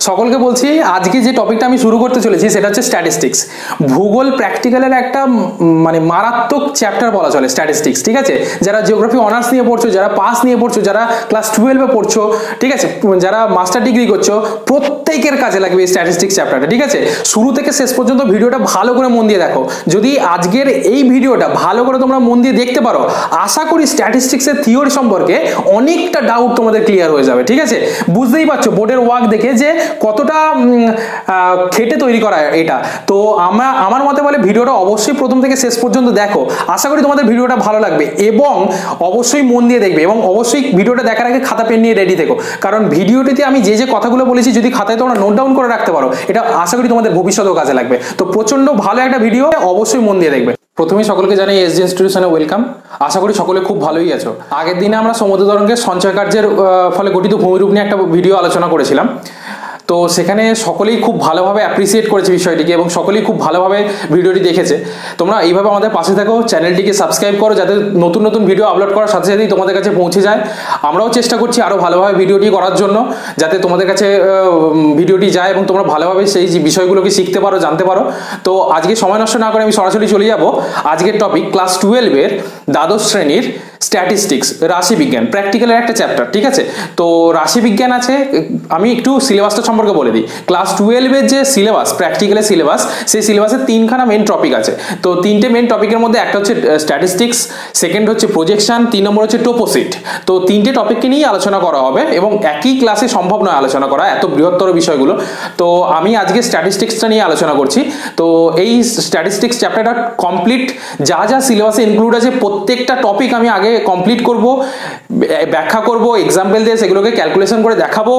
সকলকে বলছি আজকে যে টপিকটা আমি শুরু করতে চলেছি সেটা হচ্ছে স্ট্যাটিস্টিক্স। ভূগোল প্র্যাকটিক্যালের একটা মানে মারাত্মক চ্যাপ্টার বলা চলে স্ট্যাটিস্টিক্স, ঠিক আছে। যারা জিওগ্রাফি অনার্স নিয়ে পড়ছো, যারা পাস নিয়ে পড়ছো, যারা ক্লাস 12-এ পড়ছো, ঠিক আছে, যারা মাস্টার ডিগ্রি করছো, প্রত্যেকের কাজে লাগবে এই স্ট্যাটিস্টিক্স চ্যাপ্টারটা, ঠিক আছে। শুরু থেকে শেষ পর্যন্ত ভিডিওটা ভালো করে মন দিয়ে দেখো। যদি আজকের এই ভিডিওটা ভালো করে তোমরা মন দিয়ে দেখতে পারো, আশা করি স্ট্যাটিস্টিক্সের থিওরি সম্পর্কে অনেকটা ডাউট তোমাদের ক্লিয়ার হয়ে যাবে, ঠিক আছে। বুঝতেই পারছো বোর্ডের ওয়ার্ক দেখে যে কতটা খেটে তৈরি করা এটা। তো আমার মতে বলে ভিডিওটা অবশ্যই প্রথম থেকে শেষ পর্যন্ত দেখো, আশা করি তোমাদের ভিডিওটা ভালো লাগবে এবং অবশ্যই মন দিয়ে দেখবে এবং অবশ্যই ভিডিওটা দেখার আগে খাতা পেন নিয়ে রেডি থেকো, কারণ ভিডিওটিতে আমি যে কথাগুলো বলেছি যদি খাতায় তোমরা নোট ডাউন করে রাখতে পারো, এটা আশা করি তোমাদের ভবিষ্যতেও কাজে লাগবে। তো প্রচন্ড ভালো একটা ভিডিও, অবশ্যই মন দিয়ে দেখবে। প্রথমে সকলকে জানাই এসজি ইনস্টিটিউশনে ওয়েলকাম। আশা করি সকলে খুব ভালোই আছো। আগের দিনে আমরা সমুদ্র তরঙ্গের সঞ্চয় কার্যের ফলে গঠিত ভূমিরূপ নিয়ে একটা ভিডিও আলোচনা করেছিলাম। তো সেখানে সকলেই খুব ভালোভাবে অ্যাপ্রিসিয়েট করেছে বিষয়টিকে এবং সকলেই খুব ভালোভাবে ভিডিওটি দেখেছে। তোমরা এইভাবে আমাদের পাশে থাকো, চ্যানেলটিকে সাবস্ক্রাইব করো যাতে নতুন নতুন ভিডিও আপলোড করার সাথে সাথেই তোমাদের কাছে পৌঁছে যায়। আমরাও চেষ্টা করছি আরও ভালোভাবে ভিডিওটি করার জন্য, যাতে তোমাদের কাছে ভিডিওটি যায় এবং তোমরা ভালোভাবে সেই বিষয়গুলোকে শিখতে পারো, জানতে পারো। তো আজকে সময় নষ্ট না করে আমি সরাসরি চলে যাব আজকের টপিক, ক্লাস 12-এর দ্বাদশ শ্রেণীর স্ট্যাটিস্টিক্স, রাশিবিজ্ঞান, প্র্যাকটিক্যালের একটা চ্যাপ্টার, ঠিক আছে। তো রাশিবিজ্ঞান আছে, আমি একটু সিলেবাসটা সম্পর্কে বলে দিই। ক্লাস 12-এর যে সিলেবাস, প্র্যাকটিক্যালের সিলেবাস, সেই সিলেবাসে তিনখানা মেন টপিক আছে। তো তিনটে মেন টপিকের মধ্যে একটা হচ্ছে স্ট্যাটিস্টিক্স, সেকেন্ড হচ্ছে প্রজেকশন, 3 নম্বর হচ্ছে টোপোসিট। তো তিনটে টপিককে নিয়েই আলোচনা করা হবে এবং একই ক্লাসে সম্ভব নয় আলোচনা করা এত বৃহত্তর বিষয়গুলো। তো আমি আজকে স্ট্যাটিস্টিক্সটা নিয়ে আলোচনা করছি। তো এই স্ট্যাটিস্টিক্স চ্যাপ্টারটা কমপ্লিট, যা যা সিলেবাসে ইনক্লুড আছে প্রত্যেকটা টপিক আমি আগে কমপ্লিট করব, ব্যাখ্যা করব, এক্সাম্পল দিয়ে সেগুলোকে ক্যালকুলেশন করে দেখাবো,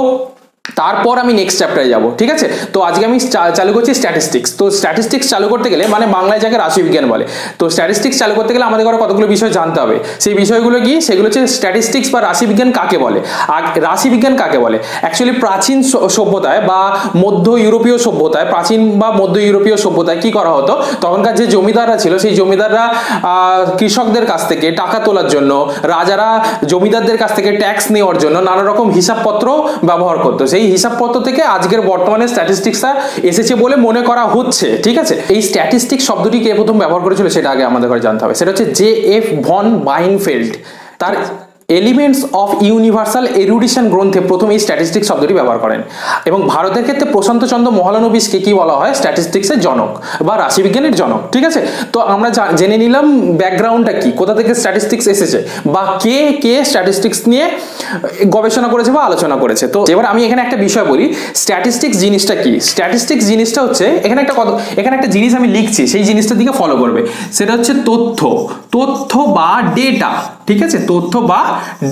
তারপর আমি নেক্সট চ্যাপ্টারে যাব, ঠিক আছে। তো আজকে আমি চালু করছি স্ট্যাটিস্টিক্স। তো স্ট্যাটিস্টিক্স চালু করতে গেলে, মানে বাংলায় যাকে রাশিবিজ্ঞান বলে, তো স্ট্যাটিস্টিক্স চালু করতে গেলে আমাদের ঘরে কতগুলো বিষয় জানতে হবে। সেই বিষয়গুলো কি? সেগুলো হচ্ছে স্ট্যাটিস্টিক্স বা রাশিবিজ্ঞান কাকে বলে। আর রাশিবিজ্ঞান কাকে বলে? অ্যাকচুয়ালি প্রাচীন সভ্যতায় বা মধ্য ইউরোপীয় সভ্যতায়, প্রাচীন বা মধ্য ইউরোপীয় সভ্যতায় কি করা হতো, তখনকার যে জমিদাররা ছিল সেই জমিদাররা কৃষকদের কাছ থেকে টাকা তোলার জন্য, রাজারা জমিদারদের কাছ থেকে ট্যাক্স নেওয়ার জন্য নানা রকম হিসাবপত্র ব্যবহার করতো। এই হিসাবপত্র থেকে আজকের বর্তমানে স্ট্যাটিস্টিক্সটা এসেছে বলে মনে করা হচ্ছে, ঠিক আছে। এই স্ট্যাটিস্টিক্স শব্দটি কে প্রথম ব্যবহার করেছিল সেটা আগে আমাদের ঘরে জানতে হবে। সেটা হচ্ছে জে.এফ. ভন বাইনফেল্ড। তার এলিমেন্টস অফ ইউনিভার্সাল এরুডিশন গ্রন্থে প্রথম এই স্ট্যাটিস্টিক্স শব্দটি ব্যবহার করেন এবং ভারতের ক্ষেত্রে প্রশান্তচন্দ্র মহলানবিশকে কি বলা হয়? স্ট্যাটিস্টিক্সের জনক বা রাশিবিজ্ঞানের জনক, ঠিক আছে। তো আমরা জেনে নিলাম ব্যাকগ্রাউন্ডটা কি, কোথা থেকে স্ট্যাটিস্টিক্স এসেছে বা কে কে স্ট্যাটিস্টিক্স নিয়ে গবেষণা করেছে বা আলোচনা করেছে। তো এবার আমি এখানে একটা বিষয় বলি, স্ট্যাটিস্টিক্স জিনিসটা কি। স্ট্যাটিস্টিক্স জিনিসটা হচ্ছে, এখানে একটা জিনিস আমি লিখছি, সেই জিনিসটার দিকে ফলো করবে। সেটা হচ্ছে তথ্য বা ডেটা, ঠিক আছে, তথ্য বা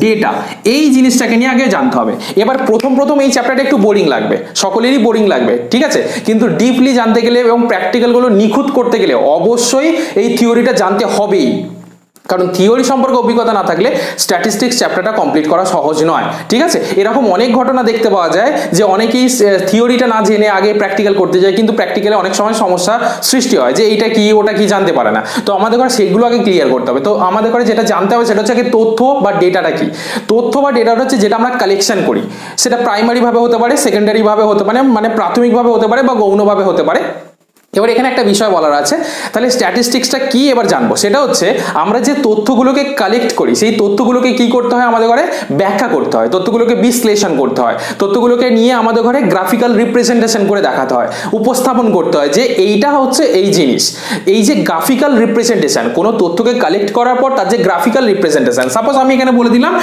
ডেটা। এই জিনিসটাকে নিয়ে আগে জানতে হবে। এবার প্রথম এই চ্যাপ্টারটা একটু বোরিং লাগবে, সকলেরই বোরিং লাগবে, ঠিক আছে। কিন্তু ডিপলি জানতে গেলে এবং প্র্যাকটিক্যালগুলো নিখুঁত করতে গেলে অবশ্যই এই থিওরিটা জানতে হবেই, কারণ থিওরি সম্পর্কে অভিজ্ঞতা না থাকলে স্ট্যাটিস্টিক্স চ্যাপ্টারটা কমপ্লিট করা সহজ নয়, ঠিক আছে। এরকম অনেক ঘটনা দেখতে পাওয়া যায় যে অনেকেই থিওরিটা না জেনে আগে প্র্যাকটিক্যাল করতে যায়, কিন্তু প্র্যাকটিক্যালে অনেক সময় সমস্যা সৃষ্টি হয় যে এইটা কি ওটা কি জানতে পারে না। তো আমাদের ঘরে সেগুলো আগে ক্লিয়ার করতে হবে। তো আমাদের ঘরে যেটা জানতে হবে সেটা হচ্ছে আগে তথ্য বা ডেটাটা কি। তথ্য বা ডেটাটা হচ্ছে যেটা আমরা কালেকশন করি, সেটা প্রাইমারিভাবে হতে পারে, সেকেন্ডারিভাবে হতে পারে, মানে প্রাথমিকভাবে হতে পারে বা গৌণভাবে হতে পারে। এবার এখানে একটা বিষয় বলার আছে, তাহলে স্ট্যাটিস্টিক্সটা কি এবার জানবো। সেটা হচ্ছে আমরা যে তথ্যগুলোকে কালেক্ট করি সেই তথ্যগুলোকে কি করতে হয়, আমাদের ঘরে ব্যাখ্যা করতে হয়, তথ্যগুলোকে বিশ্লেষণ করতে হয়, তথ্যগুলোকে নিয়ে আমাদের ঘরে গ্রাফিক্যাল রিপ্রেজেন্টেশন করে দেখাতে হয়, উপস্থাপন করতে হয় যে এইটা হচ্ছে এই জিনিস। এই যে গ্রাফিক্যাল রিপ্রেজেন্টেশন, কোনো তথ্যকে কালেক্ট করার পর তার যে গ্রাফিক্যাল রিপ্রেজেন্টেশন, সাপোজ আমি এখানে বলে দিলাম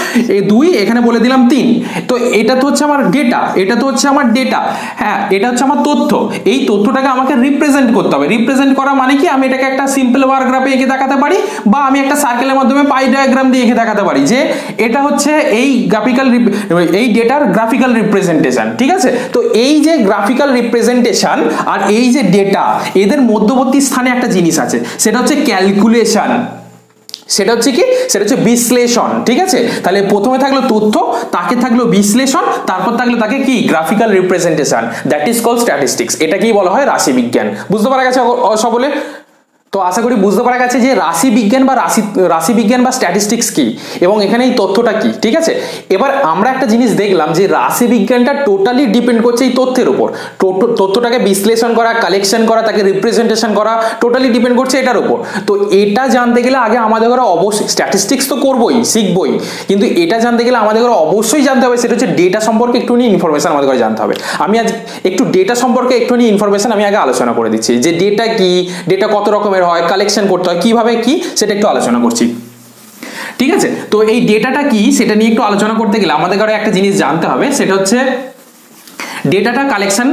2, এখানে বলে দিলাম 3, তো এটা তো হচ্ছে আমার ডেটা, এটা তো হচ্ছে আমার ডেটা, হ্যাঁ, এটা হচ্ছে আমার তথ্য। এই তথ্যটাকে আমাকে রিপ্রেজেন্ট করতে হবে। রিপ্রেজেন্ট করা মানে কি, আমি এটাকে একটা সিম্পল বার গ্রাফে এঁকে দেখাতে পারি বা আমি একটা সার্কেলের মাধ্যমে পাই ডায়াগ্রাম দিয়ে এঁকে দেখাতে পারি যে এটা হচ্ছে এই এই ডেটার গ্রাফিক্যাল রিপ্রেজেন্টেশন, ঠিক আছে। তো এই যে গ্রাফিক্যাল রিপ্রেজেন্টেশন আর এই যে ডেটা, এদের মধ্যবর্তী স্থানে একটা জিনিস আছে, সেটা হচ্ছে ক্যালকুলেশন। সেটা হচ্ছে কি, সেটা হচ্ছে বিশ্লেষণ, ঠিক আছে। তাহলে প্রথমে থাকলো তথ্য, তাকে থাকলো বিশ্লেষণ, তারপর থাকলো তাকে কি, graphical representation, that is called statistics. এটা কি বলা হয়? রাশিবিজ্ঞান। বুঝতে পারা গেছে সকলে? তো আশা করি বুঝতে পারা গেছে যে রাশি বিজ্ঞান বা স্ট্যাটিস্টিক্স কি এবং এখানে এই তথ্যটা কি। ঠিক আছে, এবার আমরা একটা জিনিস দেখলাম যে রাশি বিজ্ঞানটা টোটালি ডিপেন্ড করছে এই তথ্যের উপর। তথ্যটাকে বিশ্লেষণ করা, কালেকশন করা, তাকে রিপ্রেজেন্টেশন করা টোটালি ডিপেন্ড করছে এটার উপর। তো এটা জানতে গেলে আগে আমাদের ঘরে অবশ্যই স্ট্যাটিস্টিক্স তো করবোই, শিখবই, কিন্তু এটা জানতে গেলে আমাদের ঘরে অবশ্যই জানতে হবে সেটা হচ্ছে ডেটা সম্পর্কে একটুখানি ইনফরমেশন আমাদের ঘরে জানতে হবে। আমি আজ একটু ডেটা সম্পর্কে একটুখানি ইনফরমেশন আমি আগে আলোচনা করে দিচ্ছি যে ডেটা কি, ডেটা কত রকমের হয়, কালেকশন করতে হয় কিভাবে, কি সেটা একটু আলোচনা করছি। ঠিক আছে, তো এই ডেটাটা কি সেটা নিয়ে একটু আলোচনা করতে গেলে আমাদের ঘরে একটা জিনিস জানতে হবে, সেটা হচ্ছে ডেটাটা কালেকশন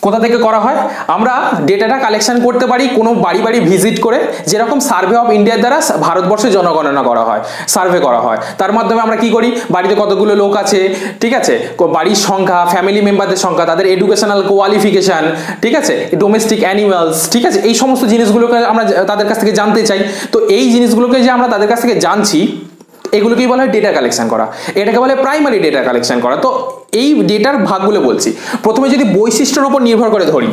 কোথা থেকে করা হয়। আমরা ডেটাটা কালেকশন করতে পারি কোনো বাড়ি বাড়ি ভিজিট করে, যেরকম সার্ভে অফ ইন্ডিয়ার দ্বারা ভারতবর্ষের জনগণনা করা হয়, সার্ভে করা হয়। তার মাধ্যমে আমরা কি করি, বাড়িতে কতগুলো লোক আছে, ঠিক আছে, বাড়ির সংখ্যা, ফ্যামিলি মেম্বারদের সংখ্যা, তাদের এডুকেশনাল কোয়ালিফিকেশন, ঠিক আছে, ডোমেস্টিক অ্যানিমালস, ঠিক আছে, এই সমস্ত জিনিসগুলোকে আমরা তাদের কাছ থেকে জানতে চাই। তো এই জিনিসগুলোকে যে আমরা তাদের কাছ থেকে জানছি এগুলোকেই বলা হয় ডেটা কালেকশন করা, এটাকে বলে প্রাইমারি ডেটা কালেকশন করা। তো এই ডেটার ভাগগুলো বলছি। প্রথমে যদি বৈশিষ্ট্যের উপর নির্ভর করে ধরি,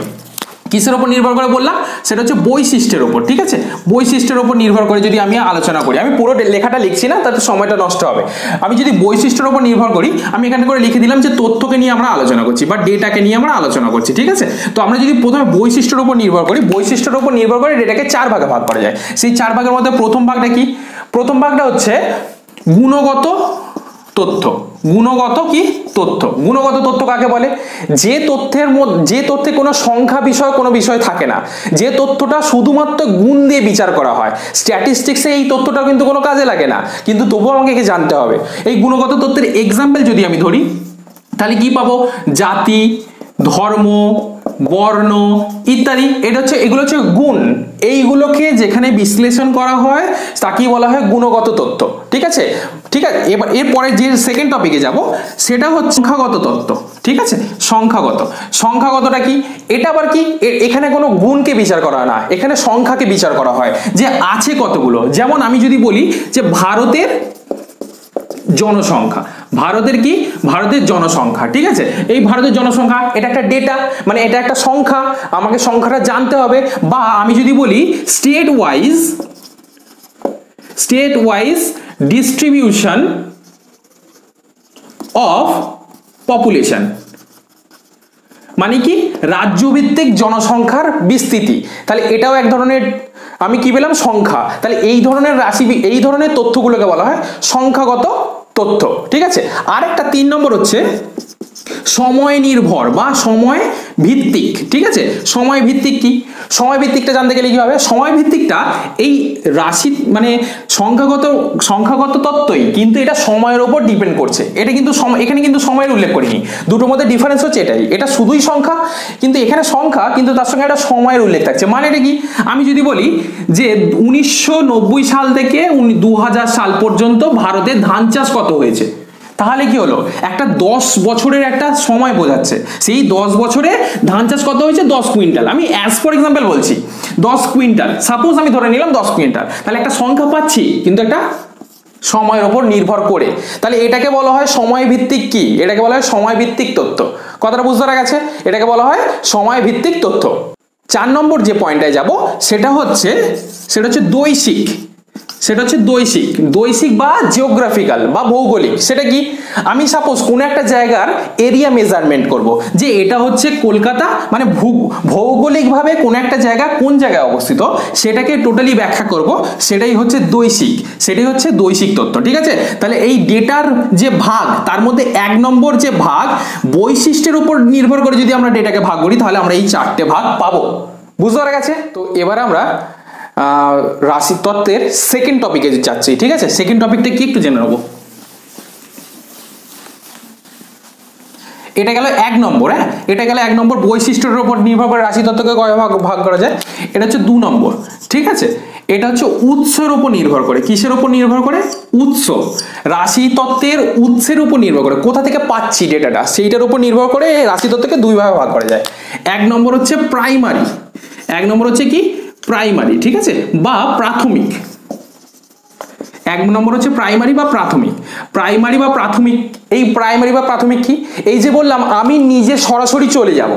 কিসের উপর নির্ভর করে বললাম, সেটা হচ্ছে বৈশিষ্ট্যের উপর। ঠিক আছে, বৈশিষ্ট্যের উপর নির্ভর করে যদি আমি আলোচনা করি, আমি পুরো লেখাটা লিখছি না, তাতে সময়টা নষ্ট হবে। আমি যদি বৈশিষ্ট্যের উপর নির্ভর করি, আমি এখানে করে লিখে দিলাম যে তথ্যকে নিয়ে আমরা আলোচনা করছি বা ডেটাকে নিয়ে আমরা আলোচনা করছি। ঠিক আছে, তো আমরা যদি প্রথমে বৈশিষ্ট্যের উপর নির্ভর করি, বৈশিষ্ট্যের উপর নির্ভর করে ডেটাকে 4 ভাগে ভাগ করা যায়। সেই 4 ভাগের মধ্যে প্রথম ভাগটা কি, প্রথম ভাগটা হচ্ছে গুণগত তথ্য। গুণগত কি তথ্য, গুণগত তথ্য কাকে বলে, যে তথ্যে কোনো সংখ্যা বিষয় কোনো বিষয় থাকে না, যে তথ্যটা শুধুমাত্র গুণ দিয়ে বিচার করা হয়। স্ট্যাটিস্টিক্সে এই তথ্যটা কিন্তু কোনো কাজে লাগে না, কিন্তু তবুও আমাকে একে জানতে হবে। এই গুণগত তথ্যের এক্সাম্পল যদি আমি ধরি তাহলে কি পাবো, জাতি, ধর্ম, বর্ণ ইত্যাদি, এগুলো হচ্ছে গুণ। এইগুলোকে যেখানে বিশ্লেষণ করা হয় তাকেই বলা হয় গুণগত তথ্য। ঠিক আছে, ঠিক আছে, এবার এরপরে যে সেকেন্ড টপিকে যাব সেটা হচ্ছে সংখ্যাগত তথ্য। ঠিক আছে, সংখ্যাগতটা কি, এটা আবার কি, এখানে কোনো গুণকে বিচার করা না, এখানে সংখ্যাকে বিচার করা হয় যে আছে কতগুলো। যেমন আমি যদি বলি যে ভারতের জনসংখ্যা, ভারতের কি, ভারতের জনসংখ্যা, ঠিক আছে, এই ভারতের জনসংখ্যা এটা একটা ডেটা, মানে এটা একটা সংখ্যা, আমাকে সংখ্যাটা জানতে হবে। বা আমি যদি বলি state wise distribution of population, মানে কি রাজ্যভিত্তিক জনসংখ্যার বিস্তৃতি, তাহলে এটাও এক ধরনের আমি কি পেলাম, সংখ্যা। তাহলে এই ধরনের এই ধরনের তথ্যগুলোকে বলা হয় সংখ্যাগত তথ্য। ঠিক আছে, আর একটা 3 নম্বর হচ্ছে সময় নির্ভর বা সময় ভিত্তিক। ঠিক আছে, সময় ভিত্তিক কি, সময় ভিত্তিকটা জানতে গেলে কি হবে, সময় ভিত্তিকটা এই রাশি মানে সংখ্যাগত তত্ত্বই, কিন্তু এটা সময়ের উপর ডিপেন্ড করছে। এটা কিন্তু এখানে কিন্তু সময়ের উল্লেখ করিনি, দুটোর মধ্যে ডিফারেন্স হচ্ছে এটাই, এটা শুধুই সংখ্যা, কিন্তু এখানে সংখ্যা কিন্তু তার সঙ্গে একটা সময়ের উল্লেখ থাকছে। মানে এটা কি, আমি যদি বলি যে 1990 সাল থেকে 2000 সাল পর্যন্ত ভারতে ধান চাষ কত হয়েছে, তাহলে কি হলো, একটা 10 বছরের একটা সময় বোঝাচ্ছে। সেই 10 বছরে ধান চাষ কত হয়েছে, 10 কুইন্টাল। আমি অ্যাজ ফর এক্সাম্পল বলছি 10 কুইন্টাল, সাপোজ আমি ধরে নিলাম 10 কুইন্টাল, তাহলে একটা সংখ্যা পাচ্ছি কিন্তু একটা সময়ের উপর নির্ভর করে। তাহলে এটাকে বলা হয় সময় ভিত্তিক কি, এটাকে বলা হয় সময় ভিত্তিক তথ্য। কথাটা বুঝতে পারা গেছে, এটাকে বলা হয় সময় ভিত্তিক তথ্য। 4 নম্বর যে পয়েন্টটায় যাব সেটা হচ্ছে দৈশিক। সেটা হচ্ছে দৈশিক বা জিওগ্রাফিক্যাল বা ভৌগোলিক। সেটা কি, আমি সাপোজ কোন একটা জায়গার এরিয়া মেজারমেন্ট করব, যে এটা হচ্ছে কলকাতা, মানে ভৌগোলিকভাবে কোন একটা জায়গা কোন জায়গায় অবস্থিত সেটাকে টোটালি ব্যাখ্যা করব, সেটাই হচ্ছে দৈশিক তথ্য। ঠিক আছে, তাহলে এই ডেটার যে ভাগ তার মধ্যে 1 নম্বর যে ভাগ বৈশিষ্ট্যের উপর নির্ভর করে যদি আমরা ডেটাকে ভাগ করি তাহলে আমরা এই 4টে ভাগ পাবো। বুঝতে পারা গেছে? তো এবার আমরা রাশি তত্ত্বের সেকেন্ড টপিকে যাচ্ছি। ঠিক আছে, সেকেন্ড টপিকটা কি একটু জেনে নেব। এটা গেল 1 নম্বর। হ্যাঁ, এটা গেল 1 নম্বর, বৈশিষ্ট্যের উপর নির্ভর করে রাশি তত্ত্বকে কয় ভাগ করা যায়। এটা হচ্ছে 2 নম্বর। ঠিক আছে, এটা হচ্ছে উৎসের উপর নির্ভর করে। কিসের উপর নির্ভর করে, উৎস, রাশি তত্ত্বের উৎসের উপর নির্ভর করে, কোথা থেকে পাচ্ছি ডেটাটা সেইটার উপর নির্ভর করে রাশি তত্ত্বকে 2 ভাগে ভাগ করা যায়। 1 নম্বর হচ্ছে প্রাইমারি, 1 নম্বর হচ্ছে কি প্রাইমারি, ঠিক আছে, বা প্রাথমিক। 1 নম্বর হচ্ছে প্রাইমারি বা প্রাথমিক। এই প্রাইমারি বা প্রাথমিক কি, এই যে বললাম আমি নিজে সরাসরি চলে যাব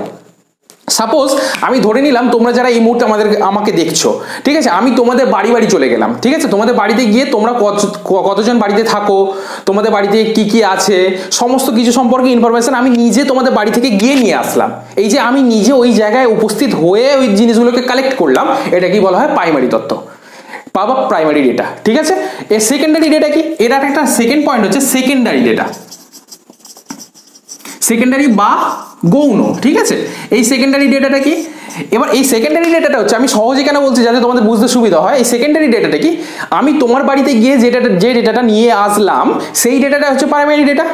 সাপোজ আমি ধরে নিলাম তোমরা যারা এই মুহূর্তে আমাকে দেখছো, ঠিক আছে, আমি তোমাদের বাড়ি বাড়ি চলে গেলাম, ঠিক আছে, তোমাদের বাড়িতে গিয়ে তোমরা কতজন বাড়িতে থাকো, তোমাদের বাড়িতে কি কি আছে, সমস্ত কিছু সম্পর্কে ইনফরমেশন আমি নিজে তোমাদের বাড়ি থেকে গিয়ে নিয়ে আসলাম। এই যে আমি নিজে ওই জায়গায় উপস্থিত হয়ে ওই জিনিসগুলোকে কালেক্ট করলাম, এটা কি বলা হয়? প্রাইমারি তথ্য বা প্রাইমারি ডেটা। ঠিক আছে, এর সেকেন্ডারি ডেটা কি? এর একটা সেকেন্ড পয়েন্ট হচ্ছে সেকেন্ডারি ডেটা, সেকেন্ডারি বা গৌণ। ঠিক আছে, এই সেকেন্ডারি ডেটাটা কি? এবার এই সেকেন্ডারি ডেটাটা হচ্ছে, আমি সহজে কেন বলছি যাতে তোমাদের বুঝতে সুবিধা হয়, এই সেকেন্ডারি ডেটাটা কি? আমি তোমার বাড়িতে গিয়ে যে ডেটাটা নিয়ে আসলাম সেই ডেটাটা হচ্ছে প্রাইমারি ডেটা।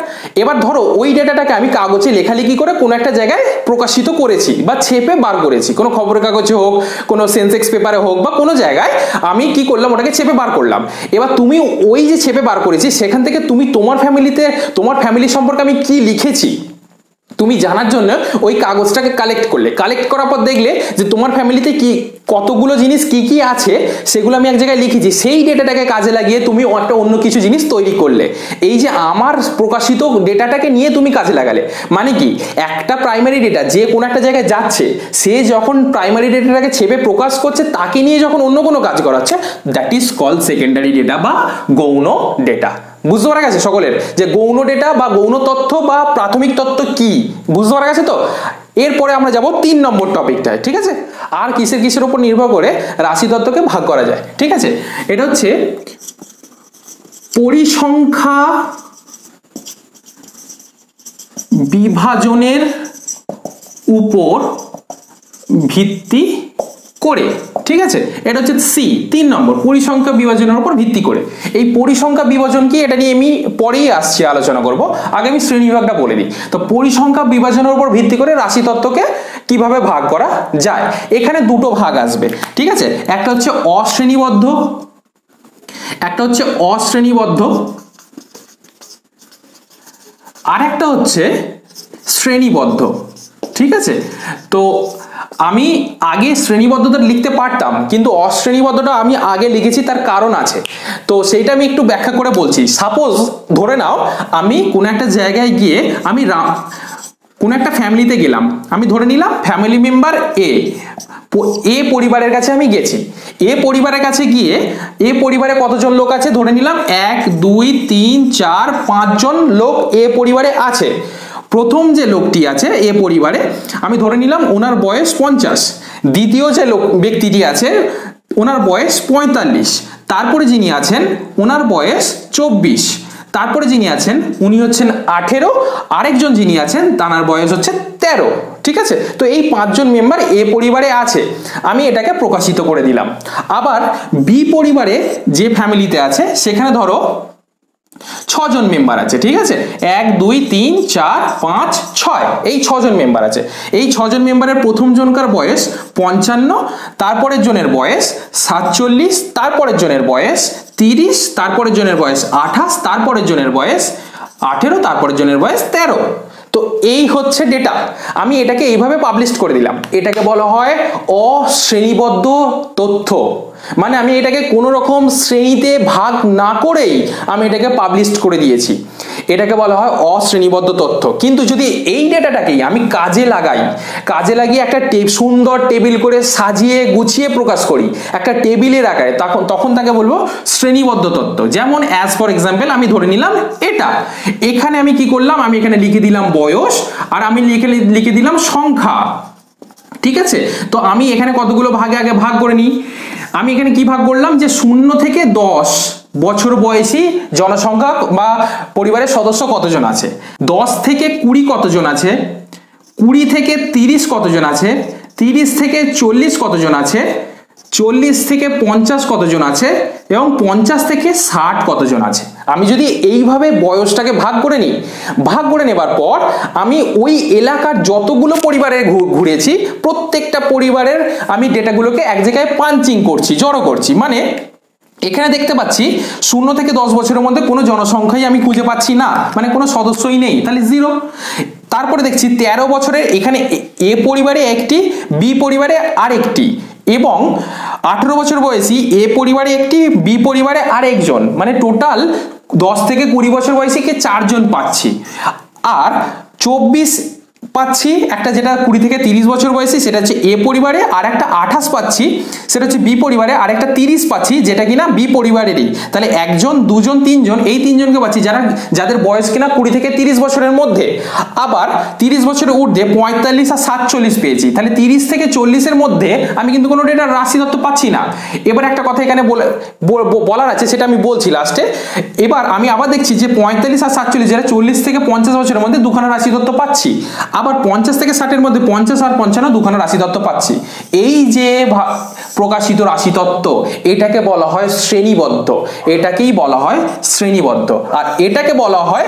এবার ধরো ওই ডেটাটাকে আমি কাগজে লেখালেখি করে কোনো একটা জায়গায় প্রকাশিত করেছি বা ছেপে বার করেছি, কোনো খবরের কাগজে হোক, কোনো সেন্সেক্স পেপারে হোক বা কোনো জায়গায় আমি কি করলাম, ওটাকে ছেপে বার করলাম। এবার তুমি ওই যে ছেপে বার করেছি সেখান থেকে তুমি তোমার ফ্যামিলি সম্পর্কে আমি কি লিখেছি তুমি জানার জন্য ওই কাগজটাকে কালেক্ট করলে, কালেক্ট করার পর দেখলে যে তোমার ফ্যামিলিতে কি কতগুলো জিনিস কি কি আছে সেগুলো আমি এক জায়গায় লিখেছি, সেই ডেটাটাকে কাজে লাগিয়ে তুমি একটা অন্য কিছু জিনিস তৈরি করলে। এই যে আমার প্রকাশিত ডেটাটাকে নিয়ে তুমি কাজে লাগালে, মানে কি একটা প্রাইমারি ডেটা যে কোনো একটা জায়গায় যাচ্ছে, সে যখন প্রাইমারি ডেটাটাকে ছেপে প্রকাশ করছে তাকে নিয়ে যখন অন্য কোনো কাজ করাচ্ছে, that is called secondary data বা গৌণ ডেটা। বুঝতে পারা গেছে সকলের যে গৌণ ডেটা বা গৌণ তথ্য বা প্রাথমিক তথ্য কি? বুঝতে পারা গেছে তো? এরপরে আমরা যাব 3 নম্বর টপিকটায়। ঠিক আছে, আর কিসের উপর নির্ভর করে রাশি তত্ত্বকে ভাগ করা যায়। ঠিক আছে, এটা হচ্ছে পরিসংখ্যা বিভাজনের উপর ভিত্তি করে। ঠিক আছে, এটা হচ্ছে সি 3 নম্বর, পরিসংখ্যা বিভাজনের উপর ভিত্তি করে। এই পরিসংখ্যা বিভাজন কি এটা নিয়ে আমি পরেই আসছি আলোচনা করব, আগে আমি শ্রেণীবিভাগটা বলে দিই। তো পরিসংখ্যা বিভাজনের উপর ভিত্তি করে রাশি তত্ত্বকে কিভাবে ভাগ করা যায়, এখানে দুটো ভাগ আসবে। ঠিক আছে, একটা হচ্ছে অশ্রেণীবদ্ধ, আর একটা হচ্ছে শ্রেণীবদ্ধ। ঠিক আছে, তো আমি আগে শ্রেণীবদ্ধতা লিখতে পারতাম কিন্তু অশ্রেণীবদ্ধটা আমি আগে লিখেছি, তার কারণ আছে, তো সেইটা আমি একটু ব্যাখ্যা করে বলছি। সাপোজ ধরে নাও আমি কোন একটা জায়গায় গিয়ে আমি কোন একটা ফ্যামিলিতে গেলাম, আমি ধরে নিলাম ফ্যামিলি মেম্বার এ পরিবারের কাছে আমি গেছি। এ পরিবারের কাছে গিয়ে এ পরিবারে কতজন লোক আছে ধরে নিলাম 1 2 3 4 5 জন লোক এ পরিবারে আছে। প্রথম যে লোকটি আছে এ পরিবারে আমি ধরে নিলাম ওনার বয়স 50, দ্বিতীয় যে ব্যক্তিটি আছে ওনার বয়স 45, তারপরে যিনি আছেন ওনার বয়স 24, তারপরে যিনি আছেন উনি হচ্ছেন 18, আরেকজন যিনি আছেন তার বয়স হচ্ছে 13। ঠিক আছে, তো এই 5 জন মেম্বার এ পরিবারে আছে, আমি এটাকে প্রকাশিত করে দিলাম। আবার বি পরিবারে যে ফ্যামিলিতে আছে সেখানে ধরো 6 জন মেম্বার আছে। ঠিক আছে, 1 2 3 4 5 6, এই 6 জন মেম্বার আছে। এই 6 জন মেম্বারের প্রথম জনকার বয়স 55, তারপরের জনের বয়স 47, তারপরের জনের বয়স 30, তারপরের জনের বয়স 28, তারপরের জনের বয়স 18, তারপরের জনের বয়স 13। তো এই হচ্ছে ডেটা, আমি এটাকে এইভাবে পাবলিশ করে দিলাম। এটাকে বলা হয় অশ্রেণীবদ্ধ তথ্য, মানে আমি এটাকে কোনো রকম শ্রেণীতে ভাগ না করেই আমি এটাকে পাবলিশ করে দিয়েছি, এটাকে বলা হয় অশ্রেণীবদ্ধ তথ্য। কিন্তু যদি এই ডেটাটাকেই আমি কাজে লাগিয়ে একটা সুন্দর টেবিল করে সাজিয়ে গুছিয়ে প্রকাশ করি একটা টেবিলের আকারে, তখন তাকে বলবো শ্রেণীবদ্ধ তথ্য। যেমন অ্যাজ ফর এক্সাম্পল আমি ধরে নিলাম এখানে আমি কি করলাম, আমি এখানে লিখে দিলাম বয়স আর আমি লিখে দিলাম সংখ্যা। ঠিক আছে, তো আমি এখানে কতগুলো ভাগে আগে ভাগ করে নিই। আমি এখানে কি ভাগ করলাম যে 0 থেকে 10 বছর বয়সী জনসংখ্যা বা পরিবারের সদস্য কতজন আছে, 10 থেকে 20 কতজন আছে, 20 থেকে 30 কতজন আছে, 30 থেকে 40 কতজন আছে, 40 থেকে 50 কতজন আছে এবং 50 থেকে 60 কতজন আছে। আমি যদি এইভাবে বয়সটাকে ভাগ করে নেবার পর আমি ওই এলাকার যতগুলো পরিবারে ঘুরেছি প্রত্যেকটা পরিবারের আমি ডেটাগুলোকে এক জায়গায় পাঞ্চিং করছি, জড়ো করছি। মানে এখানে দেখতে পাচ্ছি 0 থেকে 10 বছরের মধ্যে কোনো জনসংখ্যাই আমি খুঁজে পাচ্ছি না, মানে কোনো সদস্যই নেই, তাহলে 0। তারপরে দেখছি 13 বছরের এখানে এ পরিবারে একটি, বি পরিবারে আরেকটি, এবং 18 বছর বয়সী এ পরিবারে একটি, বি পরিবারে আরেকজন, মানে টোটাল 10 থেকে 20 বছর বয়সীকে 4 জন পাচ্ছি। আর 24 পাচ্ছি একটা যেটা 20 থেকে 30 বছর বয়সী, সেটা হচ্ছে এ পরিবারে, আর একটা 28 পাচ্ছি সেটা হচ্ছে বি পরিবারে, আর একটা 30 পাচ্ছি যেটা কিনা বি পরিবারেরই। তাহলে একজন, দুজন, তিনজন, এই তিনজনকে পাচ্ছি যাদের বয়স কিনা 20 থেকে 30 বছরের মধ্যে। আবার 30 বছরের ঊর্ধ্বে 45 আর 47 পেয়েছি। তাহলে 30 থেকে 40-এর মধ্যে আমি কিন্তু কোনো ডেটা রাশি তত্ত্ব পাচ্ছি না। এবার একটা কথা এখানে বলার আছে, সেটা আমি বলছি লাস্টে। এবার আমি আবার দেখছি যে 45 আর 47, যারা 40 থেকে 50 বছরের মধ্যে দুখানা রাশি তত্ত্ব পাচ্ছি। আবার 50 থেকে 60-এর মধ্যে 50 আর 55 দুখানা রাশি তত্ত্ব পাচ্ছি। এই যে প্রকাশিত রাশি তত্ত্ব, এটাকে বলা হয় শ্রেণীবদ্ধ, এটাকেই বলা হয় শ্রেণীবদ্ধ, আর এটাকে বলা হয়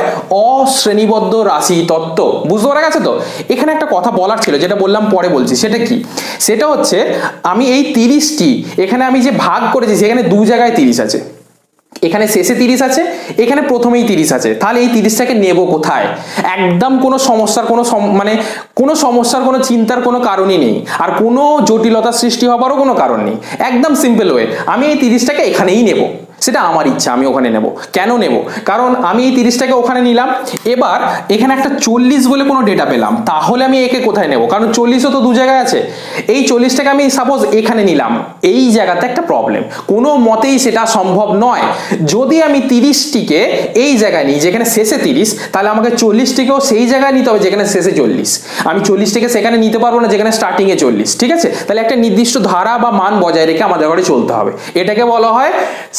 অশ্রেণীবদ্ধ রাশি তত্ত্ব। বুঝতে পারা গেছে তো? এখানে একটা কথা বলার ছিল, যেটা বললাম পরে বলছি। সেটা কি? সেটা হচ্ছে আমি এই 30টি এখানে আমি যে ভাগ করেছি, সেখানে দু জায়গায় 30 আছে। এখানে শেষে 30 আছে, এখানে প্রথমেই 30 আছে। তাহলে এই 30টাকে নেব কোথায়? একদম কোনো সমস্যার কোনো সমস্যার কোনো চিন্তার কোনো কারণই নেই, আর কোনো জটিলতা সৃষ্টি হবারও কোনো কারণ নেই। একদম সিম্পল ওয়ে, আমি এই 30টাকে এখানেই নেব। সেটা আমার ইচ্ছা, আমি ওখানে নেব। কেন নেব? কারণ আমি এই 30টাকে ওখানে নিলাম। এবার এখানে একটা 40 বলে কোনো ডেটা পেলাম, তাহলে আমি একে কোথায় নেব? কারণ 40ও তো দু জায়গায় আছে। এই 40টাকে আমি সাপোজ এখানে নিলাম, এই জায়গাতে একটা প্রবলেম, কোনো মতেই সেটা সম্ভব নয়। যদি আমি 30টিকে এই জায়গায় নিই যেখানে শেষে 30, তাহলে আমাকে 40টিকেও সেই জায়গায় নিতে হবে যেখানে শেষে 40। আমি 40টিকে সেখানে নিতে পারবো না যেখানে স্টার্টিংয়ে 40। ঠিক আছে? তাহলে একটা নির্দিষ্ট ধারা বা মান বজায় রেখে আমাদের ঘরে চলতে হবে। এটাকে বলা হয়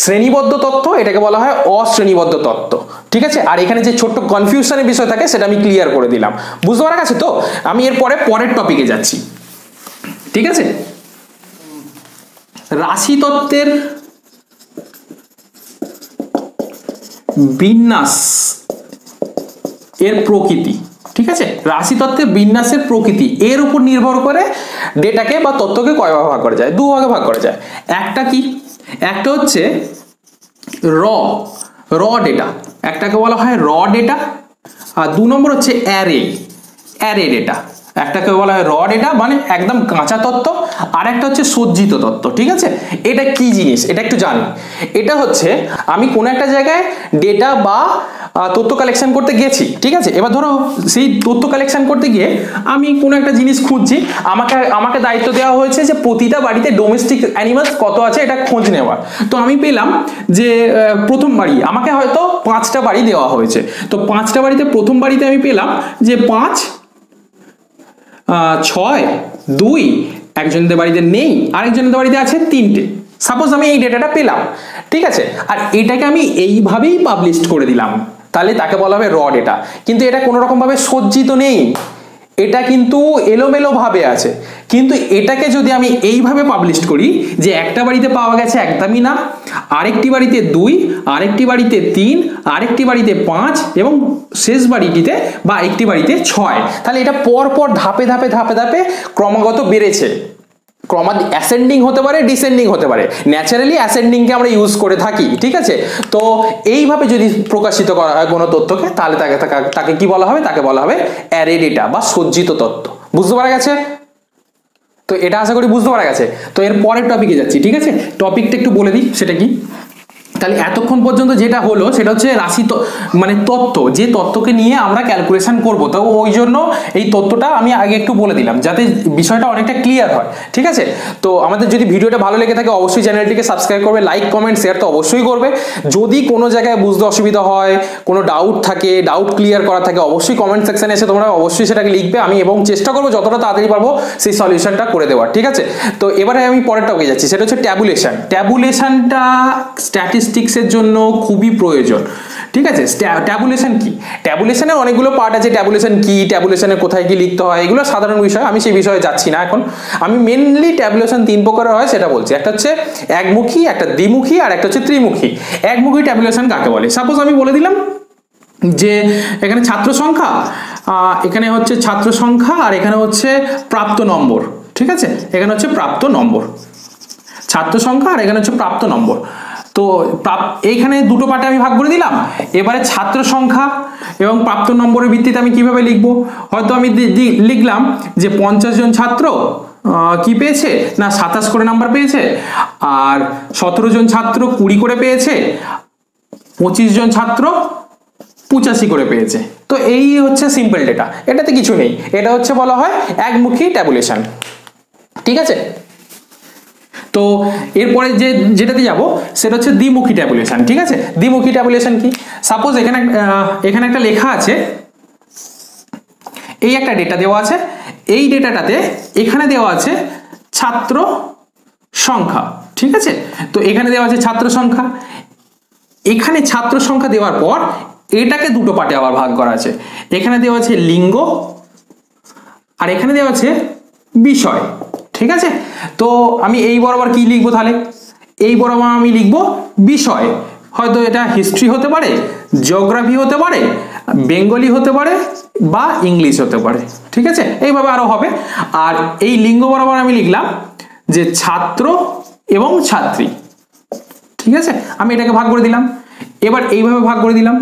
শ্রেণীবদ্ধ তত্ত্ব, এটাকে বলা হয় অশ্রেণীবদ্ধ তত্ত্ব। ঠিক আছে? আর এখানে যে ছোট্ট কনফিউশনের বিষয় থাকে সেটা আমি ক্লিয়ার করে দিলাম। বুঝতে পারা গেছে তো? আমি এরপরে পরের টপিকে যাচ্ছি। ঠিক আছে? রাশি তত্ত্বের বিন্যাস এর প্রকৃতি। ঠিক আছে? রাশি তত্ত্বের বিন্যাসের প্রকৃতি, এর উপর নির্ভর করে ডেটাকে বা তত্ত্বকে কয় ভাগে ভাগ করা যায়? দু ভাগে ভাগ করা যায়। একটা কি? একটা হচ্ছে র ডেটা, একটাকে বলা হয় র ডেটা। আর 2 নম্বর হচ্ছে অ্যারে ডেটা। একটাকে বলা হয় র ডেটা, মানে একদম কাঁচা তত্ত্ব, আর একটা হচ্ছে সজ্জিত তত্ত্ব। ঠিক আছে? এটা কি জিনিস এটা একটু জানি। এটা হচ্ছে আমি কোনো একটা জায়গায় ডেটা বা তথ্য কালেকশন করতে গেছি। ঠিক আছে? এবার ধরো সেই তথ্য কালেকশন করতে গিয়ে আমি কোনো একটা জিনিস খুঁজছি, আমাকে দায়িত্ব দেওয়া হয়েছে যে প্রতিটা বাড়িতে ডোমেস্টিক অ্যানিমালস কত আছে এটা খোঁজ নেওয়ার। তো আমি পেলাম যে প্রথম বাড়ি আমাকে হয়তো 5টা বাড়ি দেওয়া হয়েছে। তো 5টা বাড়িতে প্রথম বাড়িতে আমি পেলাম যে 5, 6, 2, একজনের বাড়িতে নেই, আরেকজনের বাড়িতে আছে 3টে। সাপোজ আমি এই ডেটাটা পেলাম। ঠিক আছে? আর এটাকে আমি এইভাবেই পাবলিশ করে দিলাম, তাহলে তাকে বলা হবে র ডেটা। কিন্তু এটা কোনো রকম ভাবে সজ্জিত নেই, এটা কিন্তু এলোমেলো ভাবে আছে। কিন্তু এটাকে যদি আমি এইভাবে পাবলিশ করি যে একটা বাড়িতে পাওয়া গেছে একদমই না, আরেকটি বাড়িতে 2, আরেকটি বাড়িতে 3, আরেকটি বাড়িতে 5 এবং শেষ বাড়িটিতে বা একটি বাড়িতে 6, তাহলে এটা পর পর ধাপে ধাপে ধাপে ধাপে ক্রমাগত বেড়েছে। অ্যাসেন্ডিং হতে পারে, ডিসেন্ডিং হতে পারে। ন্যাচারালি অ্যাসেন্ডিংকে আমরা ইউজ করে থাকি। ঠিক আছে? তো এইভাবে যদি প্রকাশিত করা হয় কোনো তথ্যকে, তাহলে তাকে কি বলা হবে? তাকে বলা হবে অ্যারে ডেটা বা সজ্জিত তথ্য। বুঝতে পারা গেছে তো? এটা আশা করি বুঝতে পারা গেছে। তো এর পরের টপিকে যাচ্ছি। ঠিক আছে? টপিকটা একটু বলে দিই, সেটা কি। তাহলে এতক্ষণ পর্যন্ত যেটা হলো সেটা হচ্ছে রাশি তত্ত্ব, যে তত্ত্বকে নিয়ে আমরা ক্যালকুলেশন করব। তো ওই জন্য এই তত্ত্বটা আমি আগে একটু বলে দিলাম যাতে বিষয়টা অনেকটা ক্লিয়ার হয়। ঠিক আছে? তো আমাদের যদি ভিডিওটা ভালো লেগে থাকে অবশ্যই চ্যানেলটিকে সাবস্ক্রাইব করবে, লাইক কমেন্ট শেয়ার তো অবশ্যই করবে। যদি কোনো জায়গায় বুঝতে অসুবিধা হয়, কোনো ডাউট থাকে, ডাউট ক্লিয়ার করা থাকে, অবশ্যই কমেন্ট সেকশনে এসে তোমরা অবশ্যই সেটাকে লিখবে। আমি এবং চেষ্টা করবো যতটা তাড়াতাড়ি পারবো সেই সলিউশনটা করে দেওয়ার। ঠিক আছে? তো এবারে আমি পরের টপিকে যাচ্ছি, সেটা হচ্ছে ট্যাবুলেশন। ট্যাবুলেশনটা স্ট্যাটিস্টিক্সের জন্য খুবই প্রয়োজন। ঠিক আছে? ট্যাবুলেশন কি? ট্যাবুলেশনের অনেকগুলো পার্ট আছে। ট্যাবুলেশন কি, ট্যাবুলেশনের কোথায় কি লিখতে হয়, এগুলো সাধারণ বিষয়, আমি সেই বিষয়ে যাচ্ছি না এখন। আমি মেনলি ট্যাবুলেশন 3 প্রকারের হয় সেটা বলছি। একটা হচ্ছে একমুখী, একটা দ্বিমুখী, আর একটা হচ্ছে ত্রিমুখী। একমুখী ট্যাবুলেশন কাকে বলে? সাপোজ আমি বলে দিলাম যে এখানে ছাত্র সংখ্যা, এখানে হচ্ছে ছাত্র সংখ্যা, আর এখানে হচ্ছে প্রাপ্ত নম্বর। ঠিক আছে? এখানে হচ্ছে প্রাপ্ত নম্বর, ছাত্র সংখ্যা, আর এখানে হচ্ছে প্রাপ্ত নম্বর। তো এইখানে দুটো পার্টে আমি ভাগ করে দিলাম। এবারে ছাত্র সংখ্যা এবং প্রাপ্ত নম্বরের ভিত্তিতে আমি কিভাবে লিখবো? হয়তো আমি লিখলাম যে 50 জন ছাত্র কি পেয়েছে না 27 করে নাম্বার পেয়েছে, আর 17 জন ছাত্র 20 করে পেয়েছে, 25 জন ছাত্র 85 করে পেয়েছে। তো এই হচ্ছে সিম্পল ডেটা, এটাতে কিছু নেই, এটা হচ্ছে বলা হয় একমুখী ট্যাবুলেশন। ঠিক আছে, তো এরপরে যেটাতে যাব সেটা হচ্ছে দ্বিমুখী ট্যাবুলেশন। ঠিক আছে, দ্বিমুখী ট্যাবুলেশন কি, সাপোজ এখানে একটা লেখা আছে, এই একটা ডেটা দেওয়া আছে, এই ডেটাটাতে এখানে দেওয়া আছে ছাত্র সংখ্যা। ঠিক আছে, তো এখানে দেওয়া আছে ছাত্র সংখ্যা, এখানে ছাত্র সংখ্যা দেওয়ার পর এটাকে দুটো পার্টে আবার ভাগ করা আছে, এখানে দেওয়া আছে লিঙ্গ আর এখানে দেওয়া আছে বিষয়। ঠিক আছে, তো আমি এই বরাবর কি লিখবো, তাহলে এই বরাবর আমি লিখবো বিষয়, হয়তো এটা হিস্ট্রি হতে পারে, জিওগ্রাফি হতে পারে, বেঙ্গলি হতে পারে বা ইংলিশ হতে পারে। ঠিক আছে, এইভাবে আরো হবে। আর এই লিঙ্গ বরাবর আমি লিখলাম যে ছাত্র এবং ছাত্রী। ঠিক আছে, আমি এটাকে ভাগ করে দিলাম, এবার এইভাবে ভাগ করে দিলাম।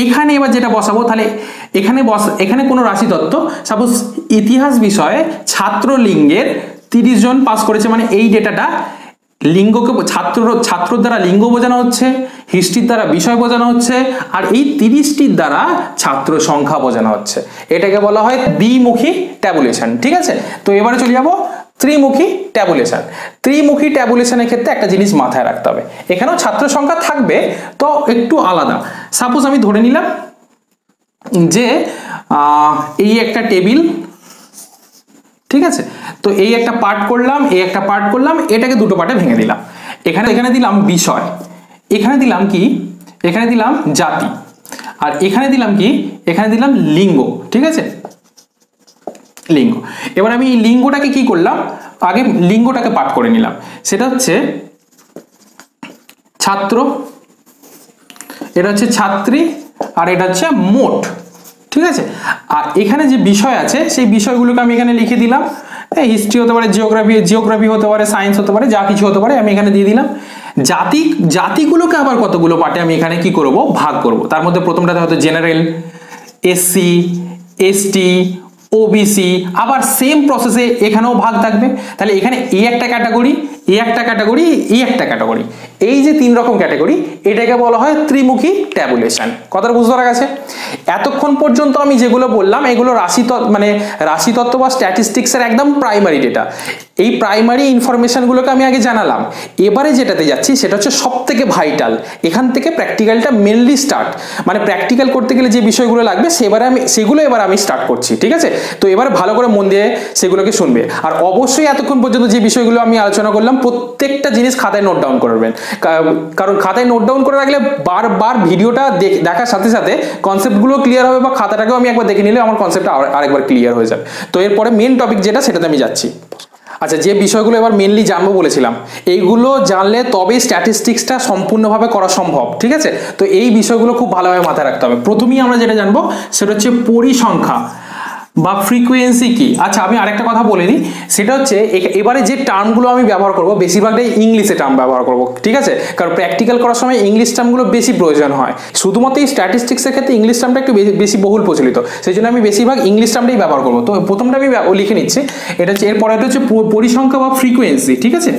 এখানে এবার যেটা বসাবো, তাহলে এখানে কোনো রাশি তত্ত্ব, সাপোজ ইতিহাস বিষয়ে ছাত্র লিঙ্গের 30 জন পাস করেছে, মানে এই ডেটাটা লিঙ্গকে ছাত্র দ্বারা লিঙ্গ বোঝানো হচ্ছে, হিস্ট্রির দ্বারা বিষয় বোঝানো হচ্ছে, আর এই 30টির দ্বারা ছাত্র সংখ্যা বোঝানো হচ্ছে। এটাকে বলা হয় দ্বিমুখী ট্যাবুলেশন। ঠিক আছে, তো এবারে চলে যাব ত্রিমুখী ট্যাবুলেশন। ত্রিমুখী ট্যাবুলেশনের ক্ষেত্রে একটা জিনিস মাথায় রাখতে হবে, এখানেও ছাত্র সংখ্যা থাকবে, তো একটু আলাদা। সাপোজ আমি ধরে নিলাম যে এই একটা টেবিল, ঠিক আছে, তো এই একটা পার্ট করলাম, এই একটা পার্ট করলাম, এটাকে দুটো পার্টে ভেঙে দিলাম। এখানে দিলাম বিষয়, এখানে দিলাম কি, এখানে দিলাম জাতি, আর এখানে দিলাম কি, এখানে দিলাম লিঙ্গ। ঠিক আছে, লিঙ্গ। এবার আমি এই লিঙ্গটাকে কি করলাম, আগে লিঙ্গটাকে পাঠ করে নিলাম, সেটা হচ্ছে ছাত্র, এটা হচ্ছে ছাত্রী, আর এটা হচ্ছে মোট। ঠিক আছে, আর এখানে যে বিষয় আছে সেই বিষয়গুলোকে আমি এখানে লিখে দিলাম, হিস্ট্রি হতে পারে, জিওগ্রাফি হতে পারে, সায়েন্স হতে পারে, যা কিছু হতে পারে আমি এখানে দিয়ে দিলাম। জাতিগুলোকে আবার কতগুলো পার্টে আমি এখানে কি করব, ভাগ করব। তার মধ্যে প্রথমটাতে হয়তো জেনারেল, এসসি, এসটি, ওবিসি, আবার সেম প্রসেসে এখানেও ভাগ থাকবে। তাহলে এখানে এই একটা ক্যাটাগরি, এই একটা ক্যাটাগরি, এই একটা ক্যাটাগরি, এই যে 3 রকম ক্যাটাগরি, এটাকে বলা হয় ত্রিমুখী ট্যাবুলেশন। কথাটা বুঝতে পারা গেছে? এতক্ষণ পর্যন্ত আমি যেগুলো বললাম এগুলো রাশিতত্ত্ব বা স্ট্যাটিস্টিক্সের একদম প্রাইমারি ডেটা। এই প্রাইমারি ইনফরমেশনগুলোকে আমি আগে জানালাম। এবারে যেটাতে যাচ্ছি সেটা হচ্ছে সব থেকে ভাইটাল, এখান থেকে প্র্যাকটিক্যালটা মেনলি স্টার্ট, মানে প্র্যাকটিক্যাল করতে গেলে যে বিষয়গুলো লাগবে সেগুলো এবার আমি স্টার্ট করছি। ঠিক আছে, তো এবার ভালো করে মন দিয়ে সেগুলোকে শুনবে, আর অবশ্যই এতক্ষণ পর্যন্ত যে বিষয়গুলো আমি আলোচনা করলাম প্রত্যেকটা জিনিস খাতায় নোট ডাউন করবেন, কারণ খাতায় নোট ডাউন করে রাখলে বারবার ভিডিওটা দেখার সাথে সাথে কনসেপ্টগুলো ক্লিয়ার হবে, বা খাতাটাকেও আমি একবার দেখে নিলে আমার কনসেপ্টটা আরেকবার ক্লিয়ার হয়ে যাবে। তো এরপরে মেন টপিক যেটা, সেটাতে আমি যাচ্ছি। আচ্ছা, যে বিষয়গুলো এবার মেনলি জানবো বলেছিলাম, এইগুলো জানলে তবেই স্ট্যাটিস্টিক্সটা সম্পূর্ণভাবে করা সম্ভব। ঠিক আছে, তো এই বিষয়গুলো খুব ভালোভাবে মাথায় রাখতে হবে। প্রথমেই আমরা যেটা জানবো সেটা হচ্ছে পরিসংখ্যা বা ফ্রিকোয়েন্সি কি। আচ্ছা, আমি আরেকটা কথা বলে নিই, সেটা হচ্ছে এবারে যে টার্মগুলো আমি ব্যবহার করব বেশিরভাগটাই ইংলিশে টার্ম ব্যবহার করব। ঠিক আছে, কারণ প্র্যাকটিক্যাল করার সময় ইংলিশ টার্মগুলো বেশি প্রয়োজন হয়। শুধুমাত্র এই স্ট্যাটিস্টিক্সের ক্ষেত্রে ইংলিশ টার্মটা একটু বেশি বহুল প্রচলিত, সেই জন্য আমি বেশিরভাগ ইংলিশ টার্মটাই ব্যবহার করব। তো প্রথমটা আমি লিখে নিচ্ছি, এটা হচ্ছে, এরপরে এটা হচ্ছে পরিসংখ্যা বা ফ্রিকোয়েন্সি। ঠিক আছে,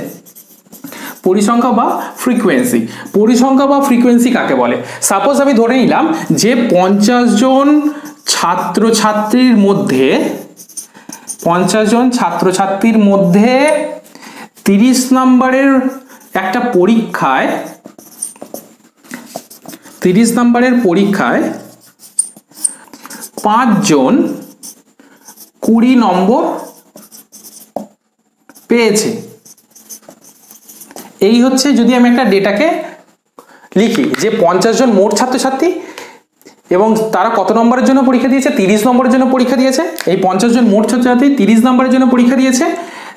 পরিসংখ্যা বা ফ্রিকোয়েন্সি। পরিসংখ্যা বা ফ্রিকোয়েন্সি কাকে বলে? সাপোজ আমি ধরে নিলাম যে 50 জন ছাত্রছাত্রীর মধ্যে 30 নম্বরের একটা পরীক্ষায় 5 জন 20 নম্বর পেয়েছে। এই হচ্ছে যদি আমি একটা ডেটাকে লিখি যে 50 জন মোট ছাত্রছাত্রী এবং তারা কত নম্বরের জন্য পরীক্ষা দিয়েছে, 30 নম্বরের জন্য পরীক্ষা দিয়েছে। এই 50 জন মোট ছাত্রছাত্রী 30 নম্বরের জন্য পরীক্ষা দিয়েছে,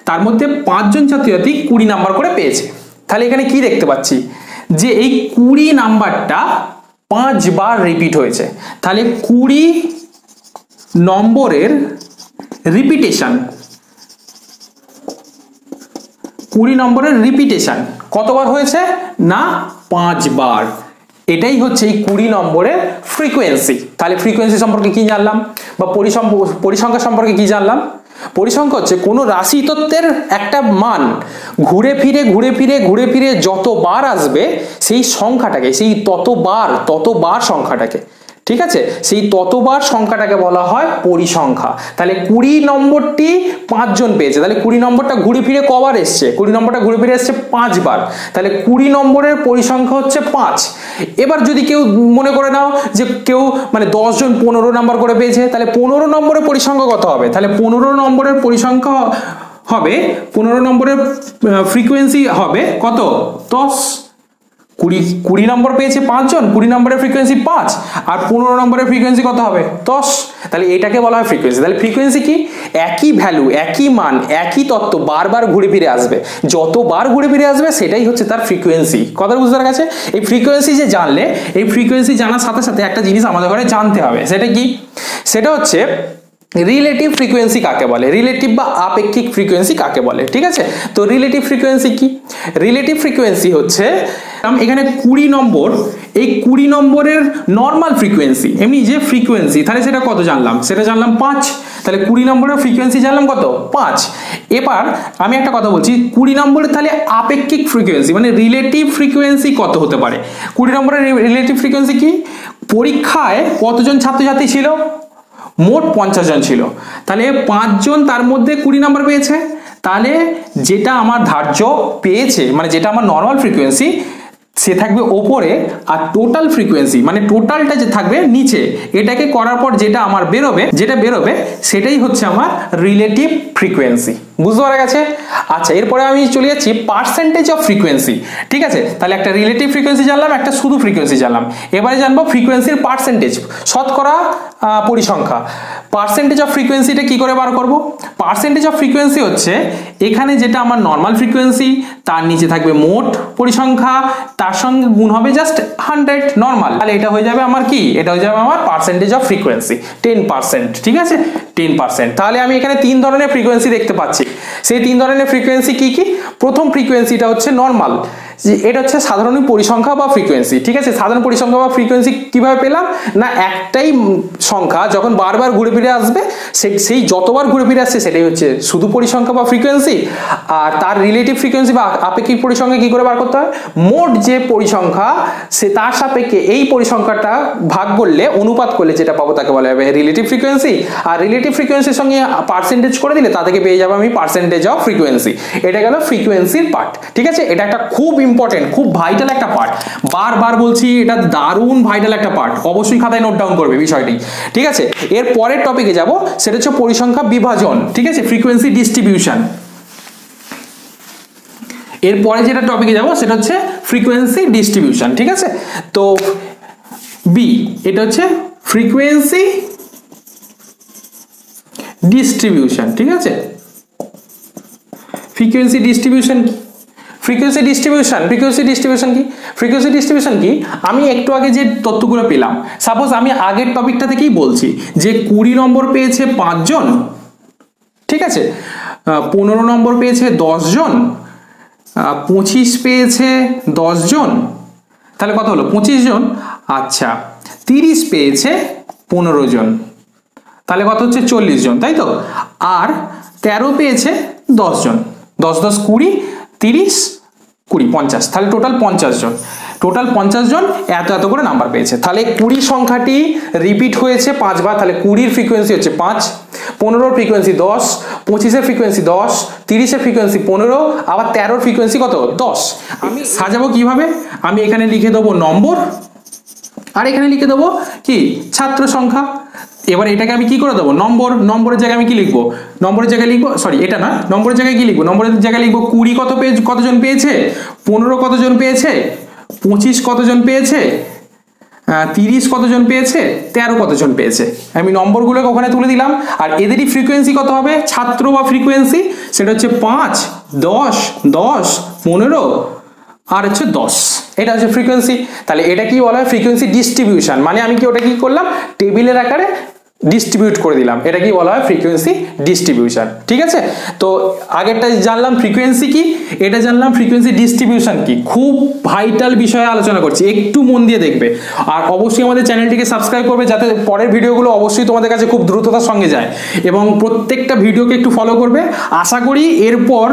তার মধ্যে 5 জন ছাত্রছাত্রী 20 নাম্বার করে পেয়েছে। তাহলে এখানে কি দেখতে পাচ্ছি যে এই 20 নাম্বারটা 5 বার রিপিট হয়েছে। তাহলে 20 নম্বরের রিপিটেশন, 20 নম্বরের রিপিটেশন কতবার হয়েছে না 5 বার। এটাই হচ্ছে এই 20 নম্বরের ফ্রিকোয়েন্সি। তাহলে ফ্রিকোয়েন্সি সম্পর্কে কি জানলাম, বা পরিসংখ্যা সম্পর্কে কি জানলাম? পরিসংখ্যা হচ্ছে কোনো রাশি তত্ত্বের একটা মান ঘুরে ফিরে যতবার আসবে সেই সংখ্যাটাকে, সেই ততবার সংখ্যাটাকে, ঠিক আছে, সেই ততবার সংখ্যাটাকে বলা হয় পরিসংখ্যা। তাহলে 20 নম্বরটি 5 জন পেয়েছে, তাহলে 20 নম্বরটা ঘুরে ফিরে কবার এসছে? 20 নম্বরটা ঘুরে ফিরে এসছে 5 বার, তাহলে 20 নম্বরের পরিসংখ্যা হচ্ছে 5। এবার যদি কেউ মনে করে নাও যে কেউ মানে 10 জন 15 নম্বর করে পেয়েছে, তাহলে 15 নম্বরের পরিসংখ্যা কত হবে? তাহলে 15 নম্বরের পরিসংখ্যা হবে, 15 নম্বরের ফ্রিকোয়েন্সি হবে কত? 10। 20 নম্বর পেয়েছে 5 জন, 20 নম্বরের ফ্রিকোয়েন্সি 5, আর 15 নম্বরের ফ্রিকোয়েন্সি কত হবে? 10। তাহলে এটাকে বলা হয় ফ্রিকোয়েন্সি। তাহলে ফ্রিকোয়েন্সি কি? একই ভ্যালু, একই মান, একই তত্ত্ব বারবার ঘুরে ফিরে আসবে, যতবার ঘুরে ফিরে আসবে সেটাই হচ্ছে তার ফ্রিকোয়েন্সি। কথা বুঝতে গেছে? এই ফ্রিকোয়েন্সি যে জানলে, এই ফ্রিকোয়েন্সি জানার সাথে সাথে একটা জিনিস আমাদের ঘরে জানতে হবে, সেটা কি? সেটা হচ্ছে রিলেটিভ ফ্রিকোয়েন্সি কাকে বলে, রিলেটিভ বা আপেক্ষিক ফ্রিকোয়েন্সি কাকে বলে, ঠিক আছে? তো রিলেটিভ ফ্রিকোয়েন্সি কি? রিলেটিভ ফ্রিকোয়েন্সি হচ্ছে এখানে 20 নম্বর, এই 20 নম্বরের নর্মাল ফ্রিকোয়েন্সি, এমনি যে ফ্রিকোয়েন্সি, তাহলে সেটা কত জানলাম? সেটা জানলাম 5। তাহলে 20 নম্বরের ফ্রিকোয়েন্সি জানলাম কত? 5। এবার আমি একটা কথা বলছি, 20 নম্বরের তাহলে আপেক্ষিক ফ্রিকোয়েন্সি মানে রিলেটিভ ফ্রিকোয়েন্সি কত হতে পারে? 20 নম্বরের রিলেটিভ ফ্রিকোয়েন্সি কি? পরীক্ষায় কতজন ছাত্রছাত্রী ছিল? মোট 50 জন ছিল, তাহলে 5 জন তার মধ্যে 20 নম্বর পেয়েছে, তাহলে যেটা আমার ধার্য পেয়েছে মানে যেটা আমার নর্মাল ফ্রিকোয়েন্সি সে থাকবে ওপরে, আর টোটাল ফ্রিকোয়েন্সি মানে টোটালটা যে থাকবে নিচে। এটাকে করার পর যেটা আমার বেরোবে সেটাই হচ্ছে আমার রিলেটিভ ফ্রিকোয়েন্সি। বুঝতে পারা গেছে? আচ্ছা, এরপরে আমি চলে যাচ্ছি পার্সেন্টেজ অফ ফ্রিকোয়েন্সি, ঠিক আছে? তাহলে একটা রিলেটিভ ফ্রিকোয়েন্সি জানলাম, একটা শুধু ফ্রিকোয়েন্সি জানলাম। এবারে জানবো ফ্রিকোয়েন্সির পার্সেন্টেজ, শতকরা পরিসংখ্যা। পার্সেন্টেজ অফ ফ্রিকোয়েন্সিটা কি করে বার করব? পার্সেন্টেজ অফ ফ্রিকোয়েন্সি হচ্ছে এখানে যেটা আমার নর্মাল ফ্রিকোয়েন্সি তার নিচে থাকবে মোট পরিসংখ্যা, তার সঙ্গে গুণ হবে জাস্ট 100 নর্মাল, তাহলে এটা হয়ে যাবে আমার কি? এটা হয়ে যাবে আমার পার্সেন্টেজ অফ ফ্রিকোয়েন্সি 10%, ঠিক আছে? 10%। তাহলে আমি এখানে 3 ধরনের ফ্রিকোয়েন্সি দেখতে পাচ্ছি। সেই 3 ধরনের ফ্রিকোয়েন্সি কি কি? প্রথম ফ্রিকোয়েন্সিটা হচ্ছে নর্মাল, এটা হচ্ছে সাধারণ পরিসংখ্যা বা ফ্রিকোয়েন্সি, ঠিক আছে? সাধারণ পরিসংখ্যা বা ফ্রিকোয়েন্সি কিভাবে পেলাম না, একটাই সংখ্যা যখন বারবার ঘুরে ফিরে আসবে সেই যতবার ঘুরে ফিরে আসছে সেটাই হচ্ছে শুধু পরিসংখ্যা বা ফ্রিকোয়েন্সি। আর তার রিলেটিভ ফ্রিকোয়েন্সি বা আপেক্ষিক পরিসংখ্যা কি করে বার করতে হয়? মোট যে পরিসংখ্যা সে তার সাপেক্ষে এই পরিসংখ্যাটা ভাগ করলে, অনুপাত করলে যেটা পাবো তাকে বলা হবে রিলেটিভ ফ্রিকোয়েন্সি। আর রিলেটিভ ফ্রিকোয়েন্সির সঙ্গে পার্সেন্টেজ করে দিলে তা থেকে পেয়ে যাবো আমি পার্সেন্টেজ অফ ফ্রিকোয়েন্সি। এটা গেল ফ্রিকোয়েন্সির পার্ট, ঠিক আছে? এটা একটা খুব ইম্পর্টেন্ট, খুব ভাইটাল একটা পার্ট, বারবার বলছি এটা দারুণ ভাইটাল একটা পার্ট, অবশ্যই খাতায় নোট ডাউন করবে বিষয়টি, ঠিক আছে? এর পরের টপিকে যাব, সেটা হচ্ছে পরিসংখ্যা বিভাজন, ঠিক আছে? Frequency distribution. এরপরে যেটা টপিকে যাব সেটা হচ্ছে ফ্রিকোয়েন্সি ডিস্ট্রিবিউশন, ঠিক আছে? তো বি, এটা হচ্ছে ফ্রিকোয়েন্সি ডিস্ট্রিবিউশন, ঠিক আছে? ফ্রিকোয়েন্সি ডিস্ট্রিবিউশন কি? ফ্রিকোয়েন্সি ডিস্ট্রিবিউশন কি? আমি একটু আগে যে তথ্যগুলো পেলাম, সাপোজ আমি আগের টপিকটা থেকেই বলছি যে 20 নম্বর পেয়েছে 5 জন, ঠিক আছে? 15 নম্বর পেয়েছে 10 জন, 25 পেয়েছে 10 জন, তাহলে কত হলো? 25 জন। আচ্ছা, 30 পেয়েছে 15 জন, তাহলে কত হচ্ছে? 40 জন, তাই তো? আর 13 পেয়েছে 10 জন, 10 10 20, 30 20 50, তাহলে টোটাল 50 জন। টোটাল 50 জন এত করে নাম্বার পেয়েছে। তাহলে 20 সংখ্যাটি রিপিট হয়েছে 5 বার, তাহলে 20 ফ্রিকোয়েন্সি হচ্ছে 5, 15 ফ্রিকোয়েন্সি 10, 25 ফ্রিকোয়েন্সি 10, 30 ফ্রিকোয়েন্সি 15, আবার 13 ফ্রিকোয়েন্সি কত? 10। আমি সাজাবো কিভাবে? আমি এখানে লিখে দেবো নম্বর, আর এখানে লিখে দেবো কি? ছাত্র সংখ্যা। এবার এটাকে আমি কি করে দেবো? নম্বরের জায়গায় আমি কি লিখবো? নম্বরের জায়গায় লিখবো, সরি এটা না, নম্বরের জায়গায় কি লিখবো? নম্বরের জায়গায় লিখবো 20 কতজন পেয়েছে, 15 কতজন পেয়েছে, 25 কতজন পেয়েছে, 30 কতজন পেয়েছে, 13 কতজন পেয়েছে। আমি নম্বরগুলোকে ওখানে তুলে দিলাম। আর এদেরই ফ্রিকোয়েন্সি কত হবে? ছাত্র বা ফ্রিকোয়েন্সি সেটা হচ্ছে 5, 10, 10, 15 আর হচ্ছে 10, এটা হচ্ছে ফ্রিকোয়েন্সি। তাহলে এটা কি বলা হয়? Frequency distribution. মানে আমি কি ওটা কি করলাম? টেবিলের আকারে ডিস্ট্রিবিউট করে দিলাম, এটা কি বলা হয় ফ্রিকোয়েন্সি ডিস্ট্রিবিউশন। ঠিক আছে, তো আগেরটা জানলাম ফ্রিকোয়েন্সি কি, এটা জানলাম ফ্রিকোয়েন্সি ডিস্ট্রিবিউশন কি। খুব ভাইটাল বিষয়ে আলোচনা করছি, একটু মন দিয়ে দেখবে, আর অবশ্যই আমাদের চ্যানেলটিকে সাবস্ক্রাইব করবে যাতে পরের ভিডিওগুলো অবশ্যই তোমাদের কাছে খুব দ্রুততার সঙ্গে যায়, এবং প্রত্যেকটা ভিডিওকে একটু ফলো করবে। আশা করি এরপর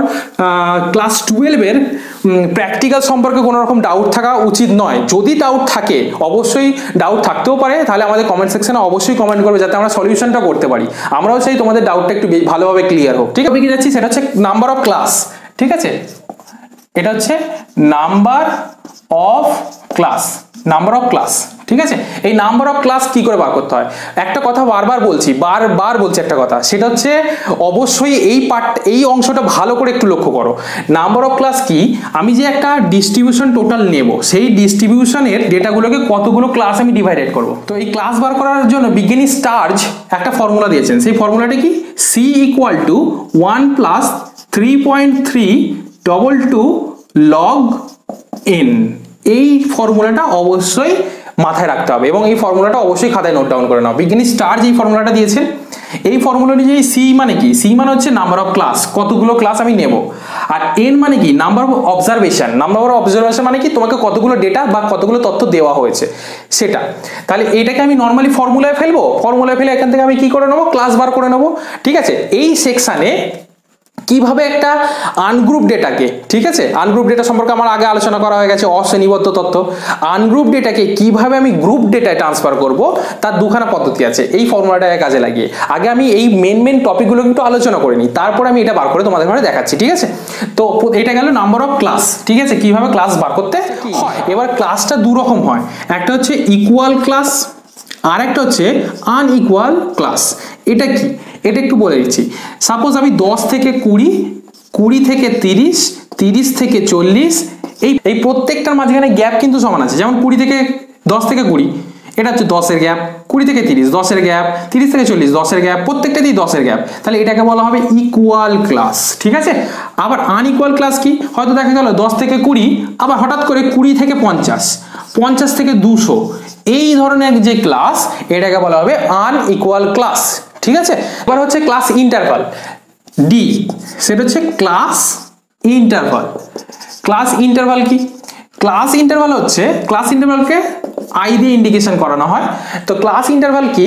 ক্লাস 12-এর প্র্যাকটিক্যাল সম্পর্কে কোনো রকম ডাউট থাকা উচিত নয়। যদি ডাউট থাকে, অবশ্যই ডাউট থাকতেও পারে, তাহলে আমাদের কমেন্ট সেকশনে অবশ্যই কমেন্ট করবে যাতে আমরা সলিউশনটা করতে পারি। আমরাও চাই তোমাদের ডাউটটা একটু ভালোভাবে ক্লিয়ার হোক। ঠিক আছে, কি যাচ্ছি সেটা হচ্ছে নাম্বার অফ ক্লাস। ঠিক আছে, এটা হচ্ছে number of class, number of class. ঠিক আছে, এই নাম্বার অফ ক্লাস কি করে বার করতে হয়, একটা কথা বারবার বলছি একটা কথা, সেটা হচ্ছে অবশ্যই এই অংশটা ভালো করে একটু লক্ষ্য করো। নাম্বার অফ ক্লাস কি, আমি যে একটা ডিস্ট্রিবিউশন টোটাল নেব, সেই ডিস্ট্রিবিউশনের ডেটাগুলোকে কতগুলো ক্লাস আমি ডিভাইডেড করব। তো এই ক্লাস বার করার জন্য বিজ্ঞানী স্টার্জ একটা ফর্মুলা দিয়েছেন, সেই ফর্মুলাটা কি, C equal to 1 plus 3.322 log N. এই ফর্মুলাটা অবশ্যই মাথায় রাখতে হবে, এবং এই ফর্মুলাটা অবশ্যই খাতায় নোট ডাউন করে নাও। বিজ্ঞানী স্টার্জ এই ফর্মুলাটা দিয়েছেন। এই ফর্মুলা অনুযায়ী সি মানে কি, সি মানে হচ্ছে নাম্বার অফ ক্লাস, কতগুলো ক্লাস আমি নেব। আর এন মানে কি, number of observation. Number of observation মানে কি, তোমাকে কতগুলো ডেটা বা কতগুলো তথ্য দেওয়া হয়েছে সেটা। তাহলে এটাকে আমি নর্মালি ফর্মুলায় ফেলবো, ফর্মুলায় ফেলে এখান থেকে আমি কি করে নেবো, ক্লাস বার করে নেবো। ঠিক আছে, এই সেকশনে কিভাবে একটা আনগ্রুপ ডেটাকে, ঠিক আছে, আনগ্রুপ ডেটা সম্পর্কে আমার আগে আলোচনা করা হয়ে গেছে, অশ্রেণীবদ্ধ তথ্য। আনগ্রুপ ডেটাকে কিভাবে আমি গ্রুপ ডেটায় ট্রান্সফার করব, তার দুখানা পদ্ধতি আছে। এই ফর্মুলাটাকে কাজে লাগিয়ে আগে আমি এই মেন টপিকগুলো কিন্তু আলোচনা করে নিই, তারপর আমি এটা বার করে তোমাদের ঘরে দেখাচ্ছি। ঠিক আছে, তো এটা গেল নাম্বার অফ ক্লাস। ঠিক আছে, কিভাবে ক্লাস বার করতে হয়। এবার ক্লাসটা দু রকম হয়, একটা হচ্ছে ইকুয়াল ক্লাস, আর একটা হচ্ছে আনইকুয়াল ক্লাস। এটা কি, এটা একটু বলে দিচ্ছি। সাপোজ আমি 10 থেকে 20, 20 থেকে 30, 30 থেকে 40, এই প্রত্যেকটার মাঝখানে গ্যাপ কিন্তু সমান আছে। যেমন 20 থেকে 10 থেকে 20, এটা হচ্ছে 10-এর গ্যাপ, 20 থেকে 30 10-এর গ্যাপ, 30 থেকে 40 10-এর গ্যাপ, প্রত্যেকটাতেই 10-এর গ্যাপ। তাহলে এটাকে বলা হবে ইকুয়াল ক্লাস। ঠিক আছে, আবার আনইকুয়াল ক্লাস কি, হয়তো দেখা গেল 10 থেকে 20, আবার হঠাৎ করে 20 থেকে 50, 50 থেকে 200, এই ধরনের যে ক্লাস, এটাকে বলা হবে আনইকুয়াল ক্লাস। ঠিক আছে, এবার হচ্ছে ক্লাস ইন্টারভাল, ডি, সেটা হচ্ছে ক্লাস ইন্টারভাল। ক্লাস ইন্টারভাল কি, ক্লাস ইন্টারভাল হচ্ছে, ক্লাস ইন্টারভালকে আই দিয়ে ইন্ডিকেশন করানো হয়। তো ক্লাস ইন্টারভাল কি,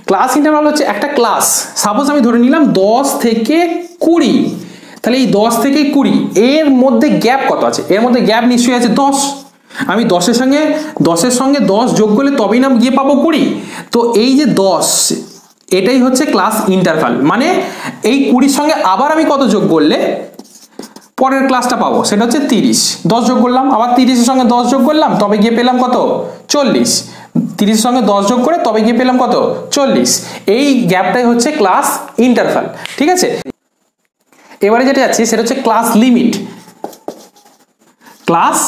ক্লাস ইন্টারভাল হচ্ছে একটা ক্লাস, সাপোজ আমি ধরে নিলাম 10 থেকে 20, তাহলে এই 10 থেকে 20 এর মধ্যে গ্যাপ কত আছে, এর মধ্যে গ্যাপ নিশ্চয়ই আছে 10। আমি 10-এর সঙ্গে 10 যোগ করলে তবেই না গিয়ে পাবো 20। তো এই যে 10, এটাই হচ্ছে ক্লাস ইন্টারভাল, মানে এই 20-র সঙ্গে আবার আমি কত যোগ করলে পরের ক্লাসটা পাবো, সেটা হচ্ছে 30। 10 যোগ করলাম, আবার 30-এর সঙ্গে 10 যোগ করলাম, তবে গিয়ে পেলাম কত, 40। 30-এর সঙ্গে 10 যোগ করে তবে গিয়ে পেলাম কত, 40। এই গ্যাপটাই হচ্ছে ক্লাস ইন্টারভাল। ঠিক আছে, এবারে যেটা যাচ্ছি সেটা হচ্ছে class limit. Class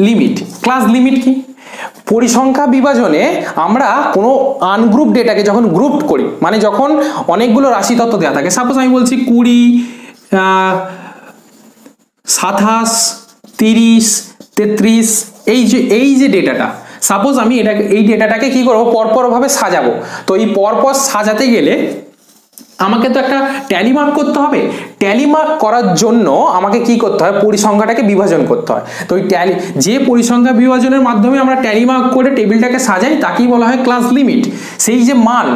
limit, class limit কি, পরিসংখ্যা বিভাজনে আমরা কোনো আনগ্রুপ ডেটাকে যখন গ্রুপ করি, মানে যখন অনেকগুলো রাশি তত্ত্ব দেওয়া থাকে, সাপোজ আমি বলছি 20, 27, 30, 33, এই যে ডেটাটা, সাপোজ আমি এই ডেটাটাকে কি করবো, পরপর ভাবে সাজাবো। তো এই পরপর সাজাতে গেলে আমাকে তো একটা ট্যালি মার্ক করতে হবে। ট্যালি মার্ক করার জন্য আমাকে কি করতে হয়, পরিসংখ্যাটাকে বিভাজন করতে হয়। তো ওই যে পরিসংখ্যা বিভাজনের মাধ্যমে আমরা ট্যালি মার্ক করে টেবিলটাকে সাজাই, তাকেই বলা হয় ক্লাস লিমিট। সেই যে মান,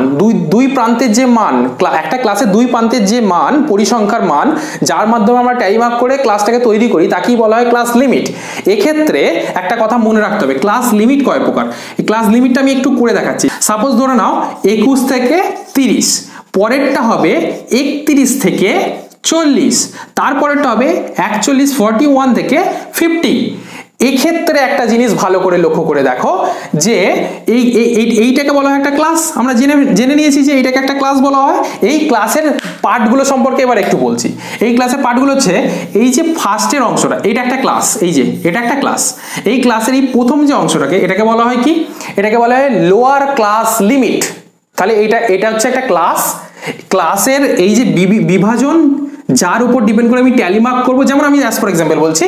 দুই প্রান্তের যে মান, একটা ক্লাসের দুই প্রান্তের যে মান, পরিসংখ্যার মান, যার মাধ্যমে আমরা ট্যালি মার্ক করে ক্লাসটাকে তৈরি করি, তাকেই বলা হয় ক্লাস লিমিট। এক্ষেত্রে একটা কথা মনে রাখতে হবে, ক্লাস লিমিট কয় প্রকার। এই ক্লাস লিমিটটা আমি একটু করে দেখাচ্ছি। সাপোজ ধরে নাও 21 থেকে 30, পরেরটা হবে 31 থেকে 40, তারপরেরটা হবে 41, 41 থেকে 50। এক্ষেত্রে একটা জিনিস ভালো করে লক্ষ্য করে দেখো যে এইটাকে বলা হয় একটা ক্লাস। আমরা জেনে নিয়েছি যে এইটাকে একটা ক্লাস বলা হয়। এই ক্লাসের পার্টগুলো সম্পর্কে এবার একটু বলছি। এই ক্লাসের পার্টগুলো হচ্ছে, এই যে ফার্স্টের অংশটা, এটা একটা ক্লাস, এই যে এটা একটা ক্লাস। এই ক্লাসের এই প্রথম যে অংশটাকে, এটাকে বলা হয় কি, এটাকে বলা হয় লোয়ার ক্লাস লিমিট। তাহলে এটা হচ্ছে একটা ক্লাস। ক্লাসের এই যে বিভাজন, যার উপর ডিপেন্ড করে আমি ট্যালি মার্ক করবো, যেমন আমি অ্যাজ ফর এক্সাম্পল বলছি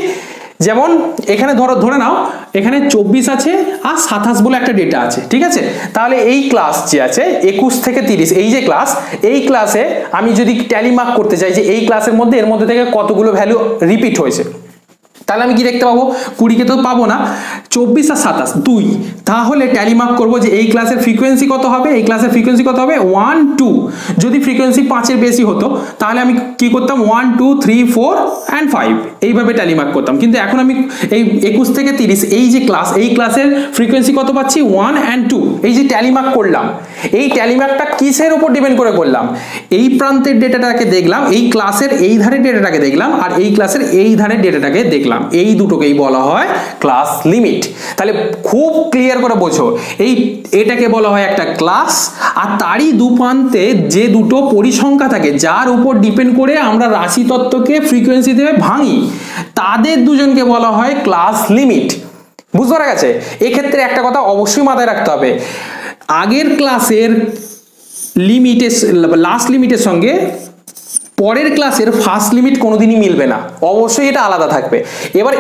যেমন এখানে ধরে নাও এখানে 24 আছে আর 27 বলে একটা ডেটা আছে, ঠিক আছে। তাহলে এই ক্লাস যে আছে 21 থেকে 30, এই যে ক্লাস, এই ক্লাসে আমি যদি ট্যালি মার্ক করতে চাই যে এই ক্লাসের মধ্যে এর মধ্যে থেকে কতগুলো ভ্যালু রিপিট হয়েছে, তাহলে আমি কি দেখতে পাবো, 20 কে তো পাবো না, 24 আর 27 2, তাহলে ট্যালি মার্ক করবো যে এই ক্লাসের ফ্রিকোয়েন্সি কত হবে, এই ক্লাসের ফ্রিকোয়েন্সি কত হবে 1 2। যদি ফ্রিকোয়েন্সি 5 এর বেশি হতো তাহলে আমি কি করতাম 1 2 3 4 and 5 এইভাবে ট্যালি মার্ক করতাম। কিন্তু এখন আমি এই 21 থেকে 30 এই যে ক্লাস, এই ক্লাসের ফ্রিকোয়েন্সি কত পাচ্ছি 1 and 2, এই যে ট্যালি মার্ক করলাম, এই ট্যালি মার্কটা কিসের উপর ডিপেন্ড করে করলাম, এই প্রান্তের ডেটাটাকে দেখলাম, এই ক্লাসের এই ধারের ডেটাটাকে দেখলাম, আর এই ক্লাসের এই ধারের ডেটাটাকে দেখলাম, এই দুটোকেই বলা হয় ক্লাস লিমিট। তাহলে খুব ক্লিয়ার করে বোঝো, এটাকে বলা হয় একটা ক্লাস, আর তারই দুপ্রান্তে যে দুটো পরিসংখ্যা থাকে যার উপর ডিপেন্ড করে আমরা রাশি তত্ত্বকে ফ্রিকোয়েন্সি দিয়ে ভাঙি, তাদের দুজনকে বলা হয় ক্লাস লিমিট। বুঝতে পারা গেছে? এক্ষেত্রে একটা কথা অবশ্যই মাথায় রাখতে হবে, আগের ক্লাসের লিমিটের লাস্ট লিমিটের সঙ্গে পরের ক্লাসের ফার্স্ট লিমিট কোনোদিনই মিলবে না, অবশ্যই এটা আলাদা থাকবে। এবার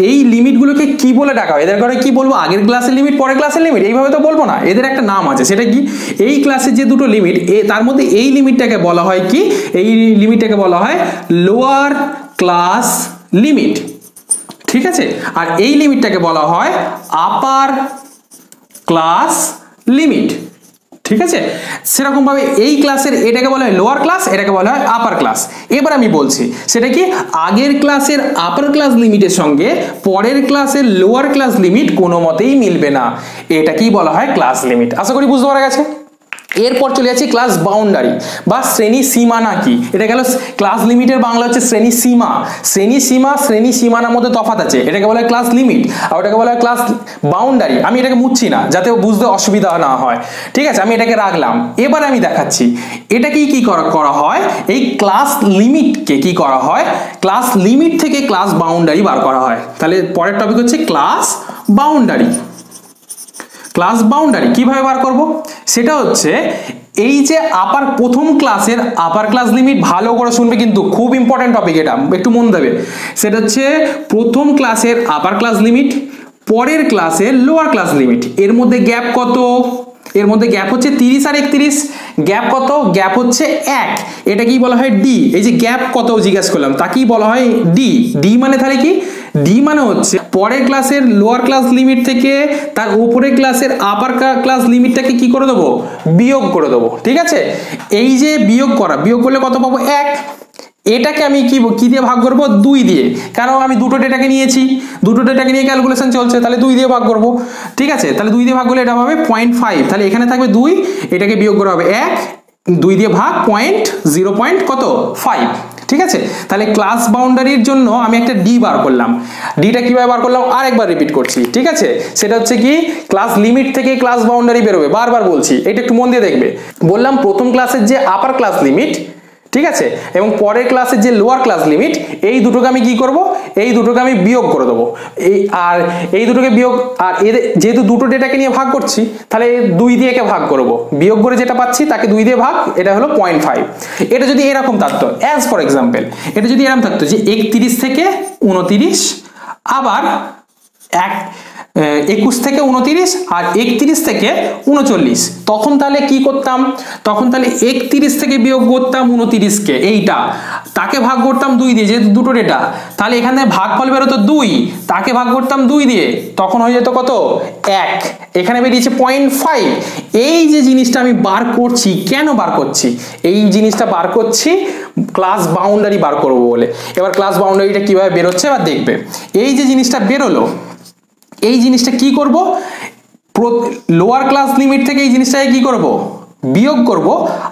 এই লিমিটগুলোকে কি বলে ডাকা হয়, এদের করে কি বলবো, আগের ক্লাসের লিমিট পরের ক্লাসের লিমিট, এইভাবে তো বলবো না, এদের একটা নাম আছে, সেটা কি, এই ক্লাসের যে দুটো লিমিট তার মধ্যে এই লিমিটটাকে বলা হয় কি, এই লিমিটটাকে বলা হয় লোয়ার ক্লাস লিমিট, ঠিক আছে। আর এই লিমিটটাকে বলা হয় আপার ক্লাস লিমিট, ঠিক আছে। সেরকম ভাবে এই ক্লাসের এটাকে বলা হয় লোয়ার ক্লাস, এটাকে বলা হয় আপার ক্লাস। এবার আমি বলছি সেটা কি, আগের ক্লাসের আপার ক্লাস লিমিটের সঙ্গে পরের ক্লাসের লোয়ার ক্লাস লিমিট কোনো মতেই মিলবে না, এটাকেই বলা হয় ক্লাস লিমিট। আশা করি বুঝতে পারা গেছে। এরপর চলে যাচ্ছি ক্লাস বাউন্ডারি বা শ্রেণী সীমানা কি। এটা গেল ক্লাস লিমিটের বাংলা হচ্ছে শ্রেণী সীমা। শ্রেণী সীমা শ্রেণী সীমানার মধ্যে তফাৎ আছে, এটাকে বলা হয় ক্লাস লিমিট আর ওটাকে বলা হয় ক্লাস বাউন্ডারি। আমি এটাকে মুছছি না যাতে বুঝতে অসুবিধা না হয়, ঠিক আছে, আমি এটাকে রাখলাম। এবার আমি দেখাচ্ছি এটাকেই কি করা হয়, এই ক্লাস লিমিটকে কি করা হয়, ক্লাস লিমিট থেকে ক্লাস বাউন্ডারি বার করা হয়। তাহলে পরের টপিক হচ্ছে ক্লাস বাউন্ডারি। ক্লাস বাউন্ডারি কিভাবে বার করব, সেটা হচ্ছে এই যে প্রথম ক্লাসের আপার ক্লাস লিমিট, ভালো করে শুনবে কিন্তু খুব ইম্পর্টেন্ট টপিক, এটা একটু মন দেবে। সেটা হচ্ছে প্রথম ক্লাসের আপার ক্লাস লিমিট, পরের ক্লাসের লোয়ার ক্লাস লিমিট, এর মধ্যে গ্যাপ কত, এর মধ্যে গ্যাপ হচ্ছে 30 আর 31, গ্যাপ কত, গ্যাপ হচ্ছে 1, এটাকেই বলা হয় ডি। এই যে গ্যাপ কত জিজ্ঞাসা করলাম তাকেই বলা হয় ডি। ডি মানে তাহলে কি, ডি মানে হচ্ছে পরের ক্লাসের লোয়ার ক্লাস লিমিট থেকে তার উপরের ক্লাসের আপার ক্লাস লিমিটটাকে কি করে দেবো, বিয়োগ করে দেবো, ঠিক আছে। এই যে বিয়োগ করলে কত পাবো 1, এটাকে আমি কি দিয়ে ভাগ করব, 2 দিয়ে, কারণ আমি দুটো ডেটাকে নিয়েছি, দুটো ডেটাকে নিয়ে ক্যালকুলেশন চলছে, তাহলে 2 দিয়ে ভাগ করব, ঠিক আছে। তাহলে 2 দিয়ে ভাগ করলে এটা হবে 0.5, তাহলে এখানে থাকবে 2, এটাকে বিয়োগ করা হবে 1, 2 দিয়ে ভাগ 0.5, ঠিক আছে। তাহলে ক্লাস বাউন্ডারির জন্য আমি একটা ডি বার করলাম। ডিটা কিভাবে বার করলাম আরেকবার রিপিট করছি, ঠিক আছে। সেটা হচ্ছে কি, ক্লাস লিমিট থেকে ক্লাস বাউন্ডারি বেরোবে, বারবার বলছি, এটা একটু মন দিয়ে দেখবে। বললাম প্রথম ক্লাসের যে আপার ক্লাস লিমিট, ঠিক আছে, এবং পরের ক্লাসের যে লোয়ার ক্লাস লিমিট, এই দুটোকে আমি কি করব, এই দুটোকে আমি বিয়োগ করে দেবো। এই দুটোকে বিয়োগ, আর এদের যেহেতু দুটো ডেটাকে নিয়ে ভাগ করছি, তাহলে 2 দিয়ে একে ভাগ করব, বিয়োগ করে যেটা পাচ্ছি তাকে 2 দিয়ে ভাগ, এটা হলো 0.5। এটা যদি এরকম থাকতো, অ্যাজ ফর এক্সাম্পল, এটা যদি এরকম থাকতো যে 31 থেকে 29, আবার 21 থেকে 29 আর 31 থেকে 39, তখন তাহলে কি করতাম, তখন তাহলে 31 থেকে বিয়োগ করতাম 29কে, এইটা তাকে ভাগ করতাম 2 দিয়ে, যেহেতু দুটো ডেটা, তাহলে এখানে ভাগফল বেরোতো 2, তাকে ভাগ করতাম 2 দিয়ে, তখন হয়ে যেত কত 1, এখানে বেরিয়েছে 0.5। এই যে জিনিসটা আমি বার করছি, কেন বার করছি, এই জিনিসটা বার করছি ক্লাস বাউন্ডারি বার করবো বলে। এবার ক্লাস বাউন্ডারিটা কিভাবে বেরোচ্ছে এবার দেখবে। এই যে জিনিসটা বেরোলো, এই জিনিসটা কি করব, লোয়ার ক্লাস লিমিট থেকে এই জিনিসটাকে কি করব, বিয়োগ করব,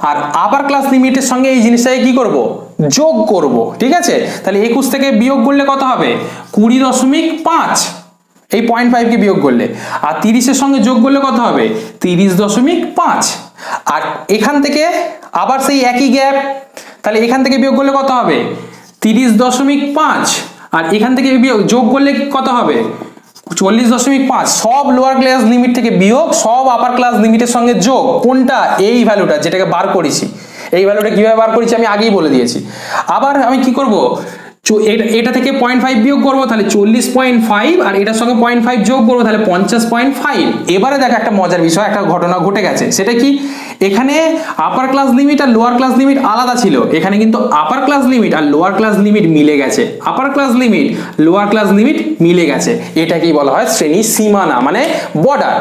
আর আপার ক্লাস লিমিটের সঙ্গে এই জিনিসটাকে কি করব, যোগ করব, ঠিক আছে। তাহলে 21 থেকে বিয়োগ করলে কত হবে 20.5, এই 0.5 কে বিয়োগ করলে, আর 30 এর সঙ্গে যোগ করলে কত হবে 30.5, আর এখান থেকে আবার সেই একই গ্যাপ, তাহলে এখান থেকে বিয়োগ করলে কত হবে 30.5, আর এখান থেকে বিয়োগ যোগ করলে কত হবে 40.5। সব লোয়ার ক্লাস লিমিট থেকে বিয়োগ, সব আপার ক্লাস লিমিটের সঙ্গে যোগ, কোনটা, এই ভ্যালুটা যেটাকে বার করেছি। এই ভ্যালুটা কিভাবে বার করেছি আমি আগেই বলে দিয়েছি। আবার আমি কি করব, এটা থেকে 0.5 বিয়োগ করবো তাহলে 40.5, আর এটার সঙ্গে 0.5 যোগ করবো তাহলে 50.5। এবারে দেখো একটা মজার বিষয়, একটা ঘটনা ঘটে গেছে, সেটা কি, এখানে আপার ক্লাস লিমিট আর লোয়ার ক্লাস লিমিট আলাদা ছিল, এখানে কিন্তু আপার ক্লাস লিমিট আর লোয়ার ক্লাস লিমিট মিলে গেছে, upper class limit lower class limit মিলে গেছে। এটাকেই বলা হয় শ্রেণী সীমানা, মানে বর্ডার।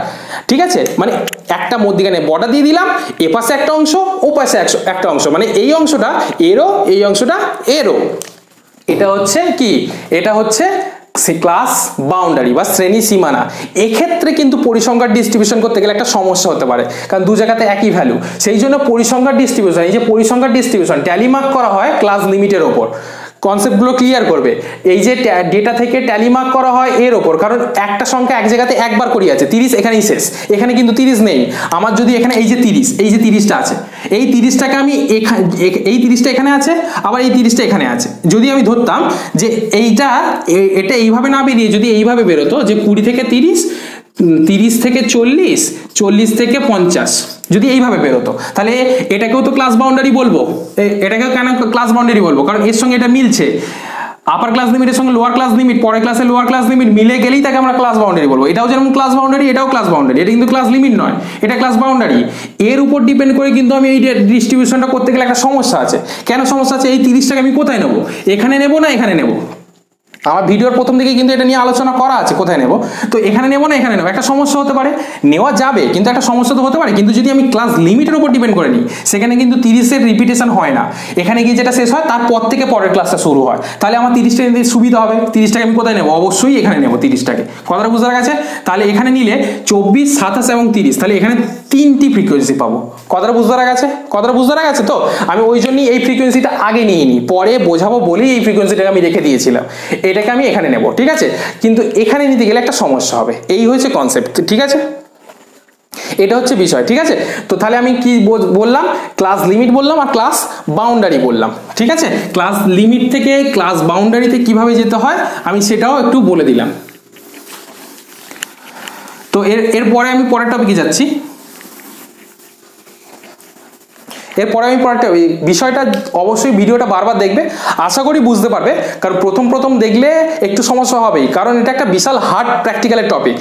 ঠিক আছে, মানে একটা মধ্যখানে বর্ডার দিয়ে দিলাম, এ পাশে একটা অংশ, ও পাশে একটা অংশ, মানে এই অংশটা এরও, এই অংশটা এরও। এটা হচ্ছে কি, এটা হচ্ছে ক্লাস বাউন্ডারি বা শ্রেণী সীমানা। এক্ষেত্রে কিন্তু পরিসংখ্যার ডিস্ট্রিবিউশন করতে গেলে একটা সমস্যা হতে পারে, কারণ দু জায়গাতে একই ভ্যালু, সেই জন্য পরিসংখ্যার ডিস্ট্রিবিউশন, এই যে পরিসংখ্যার ডিস্ট্রিবিউশন ট্যালি মার্ক করা হয় ক্লাস লিমিটের ওপর। কনসেপ্টগুলো ক্লিয়ার করবে, এই যে ডেটা থেকে ট্যালি মার্ক করা হয় এর ওপর, কারণ একটা সংখ্যা এক জায়গাতে একবার করি আছে, 30 এখানেই শেষ, এখানে কিন্তু 30 নেই আমার। যদি এখানে এই যে 30টা আছে, এই 30টাকে আমি এই 30টা এখানে আছে, আবার এই 30টা এখানে আছে, যদি আমি ধরতাম যে এটা এইভাবে না বেরিয়ে যদি এইভাবে বেরোতো যে 20 থেকে 30, 30 থেকে 40, 40 থেকে 50, যদি এইভাবে বেরোতো, তাহলে এটাকেও তো ক্লাস বাউন্ডারি বলবো। এটাকেও কেন ক্লাস বাউন্ডারি বলবো, কারণ এর সঙ্গে এটা মিলছে, আপার ক্লাস লিমিটের সঙ্গে লোয়ার ক্লাস লিমিট, পরের ক্লাসে লোয়ার ক্লাস লিমিট মিলে গেলেই তাকে আমরা ক্লাস বাউন্ডারি বলবো। এটাও যেমন ক্লাস বাউন্ডারি, এটাও ক্লাস বাউন্ডারি, এটা কিন্তু ক্লাস লিমিট নয়, এটা ক্লাস বাউন্ডারি। এর উপর ডিপেন্ড করে কিন্তু আমি এই ডিস্ট্রিবিউশনটা করতে গেলে একটা সমস্যা আছে। কেন সমস্যা আছে, এই 30টাকে আমি কোথায় নেবো, এখানে নেবো না এখানে নেবো, আমার ভিডিওর প্রথম দিকে কিন্তু এটা নিয়ে আলোচনা করা আছে কোথায় নেব, তো এখানে নেব না এখানে নেব, একটা সমস্যা হতে পারে, নেওয়া যাবে কিন্তু একটা সমস্যা তো হতে পারে। কিন্তু যদি আমি ক্লাস লিমিটের উপর ডিপেন্ড করে নিই, সেখানে কিন্তু 30-এর রিপিটেশন হয় না, এখানে গিয়ে যেটা শেষ হয় তারপর থেকে পরের ক্লাসটা শুরু হয়, তাহলে আমার 30টা নিতে সুবিধা হবে। 30টাকে আমি কোথায় নেব, অবশ্যই এখানে নেব 30টাকে। কথাটা বুঝতে গেছে? তাহলে এখানে নিলে 24, 27 এবং 30, তাহলে এখানে 3টি ফ্রিকোয়েন্সি পাবো। কথাটা বুঝতে গেছে? কথাটা বুঝতে গেছে তো? আমি ওই জন্যই এই ফ্রিকোয়েন্সিটা আগে নিয়ে নিই, পরে বোঝাবো বলেই এই ফ্রিকোয়েন্সিটাকে আমি রেখে দিয়েছিলাম, এটাকে আমি এখানে নেব। ঠিক আছে, কিন্তু এখানে নিতে গেলে একটা সমস্যা হবে, এই হচ্ছে কনসেপ্ট। ঠিক আছে, এটা হচ্ছে বিষয়। ঠিক আছে, তো তাহলে আমি কি বললাম, ক্লাস লিমিট বললাম আর ক্লাস বাউন্ডারি বললাম। ঠিক আছে, ক্লাস লিমিট থেকে ক্লাস বাউন্ডারিতে কিভাবে যেতে হয় আমি সেটাও একটু বলে দিলাম। তো এরপরে আমি পরের টপিকে যাচ্ছি। এরপরে আমি পরেরটা বিষয়টা অবশ্যই ভিডিওটা বারবার দেখবে, আশা করি বুঝতে পারবে, কারণ প্রথম দেখলে একটু সমস্যা হবেই, কারণ এটা একটা বিশাল হার্ড প্র্যাকটিক্যালের টপিক।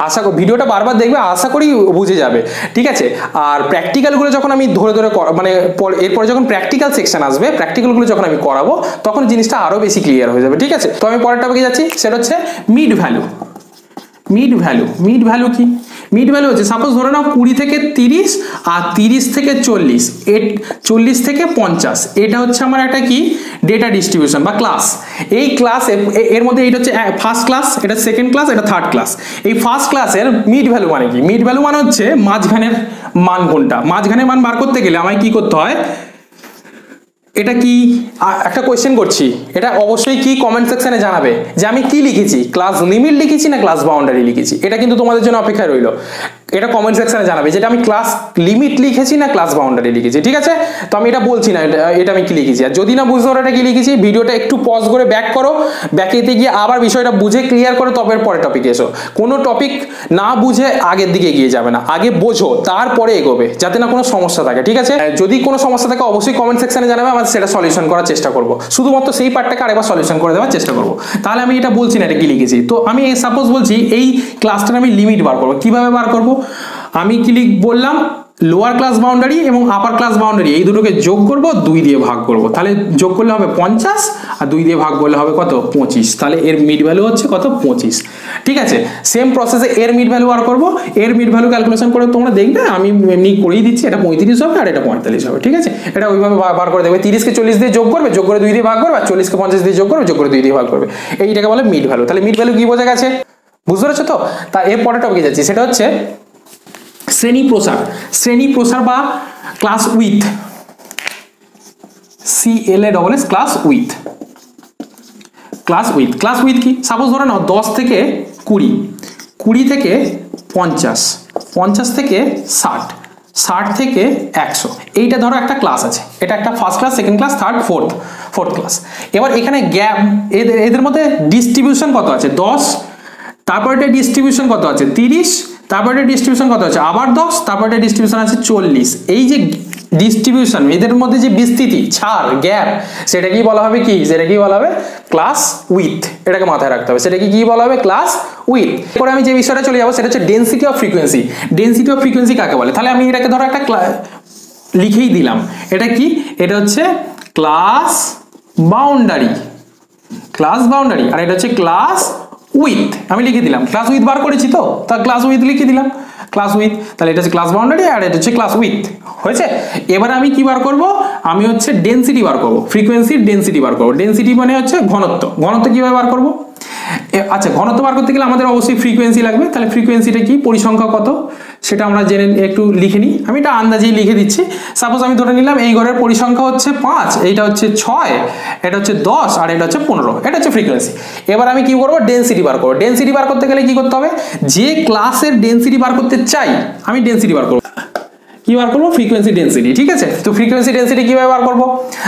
আশা করি ভিডিওটা বারবার দেখবে, আশা করি বুঝে যাবে। ঠিক আছে, আর প্র্যাকটিক্যালগুলো যখন আমি ধরে মানে এরপরে যখন প্র্যাকটিক্যাল সেকশন আসবে, প্র্যাকটিক্যালগুলো যখন আমি করাবো তখন জিনিসটা আরো বেশি ক্লিয়ার হয়ে যাবে। ঠিক আছে, তো আমি পরের টপিকে যাচ্ছি, সেটা হচ্ছে mid value. Mid value, mid value কি, মিড ভ্যালু হচ্ছে সাপোজ ধরে নাও 20 থেকে 30 আর 30 থেকে 40, 40 থেকে 50, এটা হচ্ছে আমার একটা কি ডেটা ডিস্ট্রিবিউশন বা ক্লাস। এই ক্লাস এর মধ্যে এটা হচ্ছে ফার্স্ট ক্লাস, এটা সেকেন্ড ক্লাস, এটা থার্ড ক্লাস। এই ফার্স্ট ক্লাসের মিড ভ্যালু মানে কি, মিড ভ্যালু মানে হচ্ছে মাঝখানের মান কোনটা। মাঝখানের মান বার করতে গেলে আমায় কি করতে হয়, এটা কি একটা কোয়েশ্চেন করছি, এটা অবশ্যই কি কমেন্ট সেকশনে জানাবে যে আমি কি লিখেছি, ক্লাস লিমিট লিখেছি না ক্লাস বাউন্ডারি লিখেছি। এটা কিন্তু তোমাদের জন্য অপেক্ষায় রইলো, এটা কমেন্ট সেকশনে জানাবে যেটা আমি ক্লাস লিমিট লিখেছি না ক্লাস বাউন্ডারি লিখেছি। ঠিক আছে, তো আমি এটা বলছি না এটা আমি কি লিখেছি, আর যদি না বুঝতে পারো এটা কি লিখেছি, ভিডিওটা একটু পজ করে ব্যাক করো, ব্যাকেতে গিয়ে আবার বিষয়টা বুঝে ক্লিয়ার করো, তবে পরের টপিকে এসো। কোনো টপিক না বুঝে আগের দিকে এগিয়ে যাবে না, আগে বোঝো তারপরে এগোবে, যাতে না কোনো সমস্যা থাকে। ঠিক আছে, যদি কোনো সমস্যা থাকে অবশ্যই কমেন্ট সেকশনে জানাবে, আমরা সেটা সলিউশন করার চেষ্টা করবো, শুধুমাত্র সেই পার্টটাকে আরেকবার সলিউশন করে দেওয়ার চেষ্টা করবো। তাহলে আমি এটা বলছি না এটা কি লিখেছি, তো আমি সাপোজ বলছি এই ক্লাসটার আমি লিমিট বার করবো। কিভাবে বার করবো, আমি কি বললাম, লোয়ার ক্লাস বাউন্ডারি এবং আপার ক্লাস বাউন্ডারি এই দুটোকে যোগ করব, 2 দিয়ে ভাগ করব, তাহলে যোগ করলে হবে 50 আর 2 দিয়ে ভাগ করলে হবে কত, 25, তাহলে এর মিড ভ্যালু হচ্ছে কত, 25। ঠিক আছে, সেম প্রসেসে এর মিড ভ্যালু বার করব, এর মিড ভ্যালু ক্যালকুলেশন করে তোমরা দেখবে, আমি এমনি করেই দিচ্ছি, এটা 35 হবে আর এটা 45 হবে। ঠিক আছে, এটা ওইভাবে বার করে দেখবে, 30কে 40 দিয়ে যোগ করবে, যোগ করে 2 দিয়ে ভাগ করবে, আর 40কে 50 দিয়ে যোগ করবে, যোগ করে 2 দিয়ে ভাগ করবে, এইটাকে বলে মিড ভ্যালু। তাহলে মিড ভ্যালু কি বোঝা গেছে, বুঝতে পেরেছো তো? তা এর পরের টপিকে যাচ্ছি, সেটা হচ্ছে শ্রেণী প্রসার। শ্রেণী প্রসার বা class with, CLASS, class with. Class with, class with কি, সাপোজ ধরে নাও 10 থেকে 20, 20 থেকে 50, 50 থেকে 60, 60 থেকে 100, এইটা ধরো একটা ক্লাস আছে, এটা একটা first class, second class, third, fourth class. এবার এখানে গ্যাপ, এদের মধ্যে ডিস্ট্রিবিউশন কত আছে, 10, তারপর এটা ডিস্ট্রিবিউশন কত আছে, 30, তারপর এটা ডিস্ট্রিবিউশন কত আছে, আবার 10, তারপর এটা ডিস্ট্রিবিউশন আছে 40। এই যে ডিস্ট্রিবিউশন, এদের মধ্যে যে বিস্তৃতি, ছাড়, গ্যাপ, সেটা কি বলা হবে, কি সেটা কি বলা হবে, ক্লাস উইথ। এটাকে মাথায় রাখতে হবে, সেটা কি বলা হবে, ক্লাস উইথ। এরপরে আমি যে বিষয়টা চলে যাবো সেটা হচ্ছে density of frequency. Density of frequency কাকে বলে? তাহলে আমি এটাকে ধরো একটা লিখেই দিলাম, এটা কি, এটা হচ্ছে ক্লাস বাউন্ডারি, ক্লাস বাউন্ডারি, আর এটা হচ্ছে ক্লাস উইথ। আমি লিখে দিলাম, ক্লাস উইথ বার করেছি তো, তা ক্লাস উইথ লিখে দিলাম, ক্লাস উইথ। তাহলে এটা হচ্ছে ক্লাস বাউন্ডারি আর এটা হচ্ছে ক্লাস উইথ, হয়েছে। এবার আমি কি বার করব, আমি হচ্ছে ডেনসিটি বার করব, ফ্রিকোয়েন্সির ডেনসিটি বার করব। ডেনসিটি মানে হচ্ছে ঘনত্ব। ঘনত্ব কিভাবে বার করব? আচ্ছা, ঘনত্ব বার করতে গেলে আমাদের অবশ্যই ফ্রিকোয়েন্সি লাগবে। তাহলে ফ্রিকোয়েন্সিটা কি, পরিসংখ্যা কত, সেটা আমরা জেনে একটু লিখে নিই। আমি এটা আন্দাজেই লিখে দিচ্ছি। সাপোজ আমি ধরে নিলাম এই ঘরের পরিসংখ্যা হচ্ছে 5, এইটা হচ্ছে 6, এটা হচ্ছে 10 আর এটা হচ্ছে 15, এটা হচ্ছে ফ্রিকোয়েন্সি। এবার আমি কি করব, ডেনসিটি বার করব। ডেনসিটি বার করতে গেলে কি করতে হবে, যে ক্লাসের ডেনসিটি বার করতে চাই আমি ডেনসিটি বার করব। কি বার করবো, ফ্রিকোয়েন্সি ডেনসিটি, ঠিক আছে। তো ফ্রিকোয়েন্সি ডেনসিটি কিভাবে বার করবো,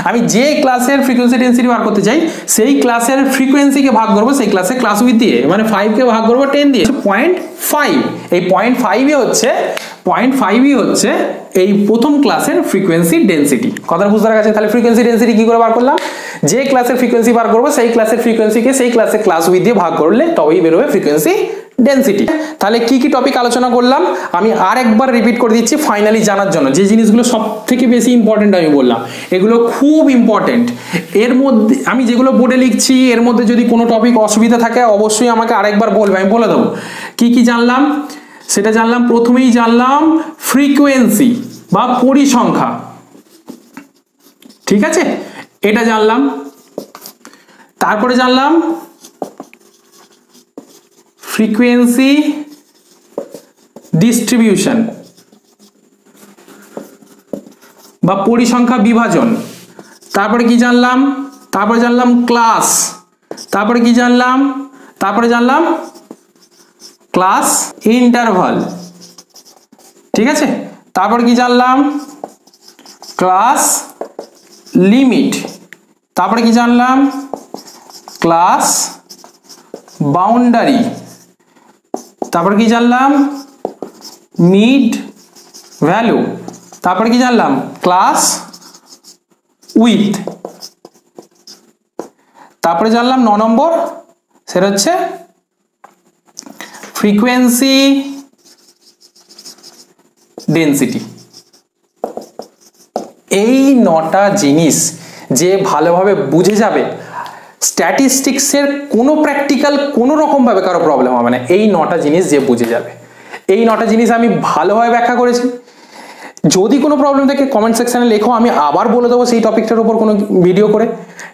আমি যে ক্লাসের ফ্রিকোয়েন্সি ডেনসিটি বার করতে চাই সেই ক্লাসের ফ্রিকোয়েন্সিকে ভাগ করবো সেই ক্লাসে ক্লাস উইথ দিয়ে, মানে 5 কে ভাগ করবো 10 দিয়ে, 0.5। এই 0.5ই হচ্ছে এই প্রথম ক্লাসের ফ্রিকোয়েন্সি ডেনসিটি। কথা বুঝতে পারা গেছে? তাহলে ফ্রিকোয়েন্সি ডেনসিটি কি করে বার করলাম, যে ক্লাসের ফ্রিকোয়েন্সি বার করবো সেই ক্লাসের ফ্রিকোয়েন্সিকে সেই ক্লাসে ক্লাস উইথ দিয়ে ভাগ করলে তবেই বেরোবে ফ্রিকোয়েন্সি ডেনসিটি। তাহলে কি কি টপিক আলোচনা করলাম আমি আর একবার রিপিট করে দিচ্ছি ফাইনালি জানার জন্য, যে জিনিসগুলো সব থেকে বেশি ইম্পর্টেন্ট আমি বললাম, এগুলো খুব ইম্পর্টেন্ট। এর মধ্যে আমি যেগুলো বোর্ডে লিখছি এর মধ্যে যদি কোনো টপিক অসুবিধা থাকে অবশ্যই আমাকে আরেকবার বলবে, আমি বলে দেবো। কি কি জানলাম সেটা জানলাম, প্রথমেই জানলাম ফ্রিকোয়েন্সি বা পরিসংখ্যা, ঠিক আছে, এটা জানলাম। তারপরে জানলাম ফ্রিকোয়েন্সি ডিস্ট্রিবিউশন বা পরিসংখ্যা বিভাজন। তারপরে কি জানলাম, তারপরে জানলাম ক্লাস। তারপরে কি জানলাম, তারপরে জানলাম ক্লাস ইন্টারভাল, ঠিক আছে। তারপরে কি জানলাম, ক্লাস লিমিট। তারপরে কি জানলাম, ক্লাস বাউন্ডারি। তারপরে কি জানলাম, মিড ভ্যালু। তারপরে কি জানলাম, ক্লাস উইথ। তারপরে জানলাম 9 নম্বর, সেটা হচ্ছে ফ্রিকোয়েন্সি ডেনসিটি। এই 9টা জিনিস যে ভালোভাবে বুঝে যাবে, স্ট্যাটিস্টিক্সের কোনো প্র্যাকটিক্যাল কোনো রকমভাবে কারো প্রবলেম হবে না। এই 9টা জিনিস যে বুঝে যাবে, এই 9টা জিনিস আমি ভালোভাবে ব্যাখ্যা করেছি। যদি কোনো প্রবলেম থাকে কমেন্ট সেকশনে লেখো, আমি আবার বলে দেবো সেই টপিকটার উপর কোনো ভিডিও করে,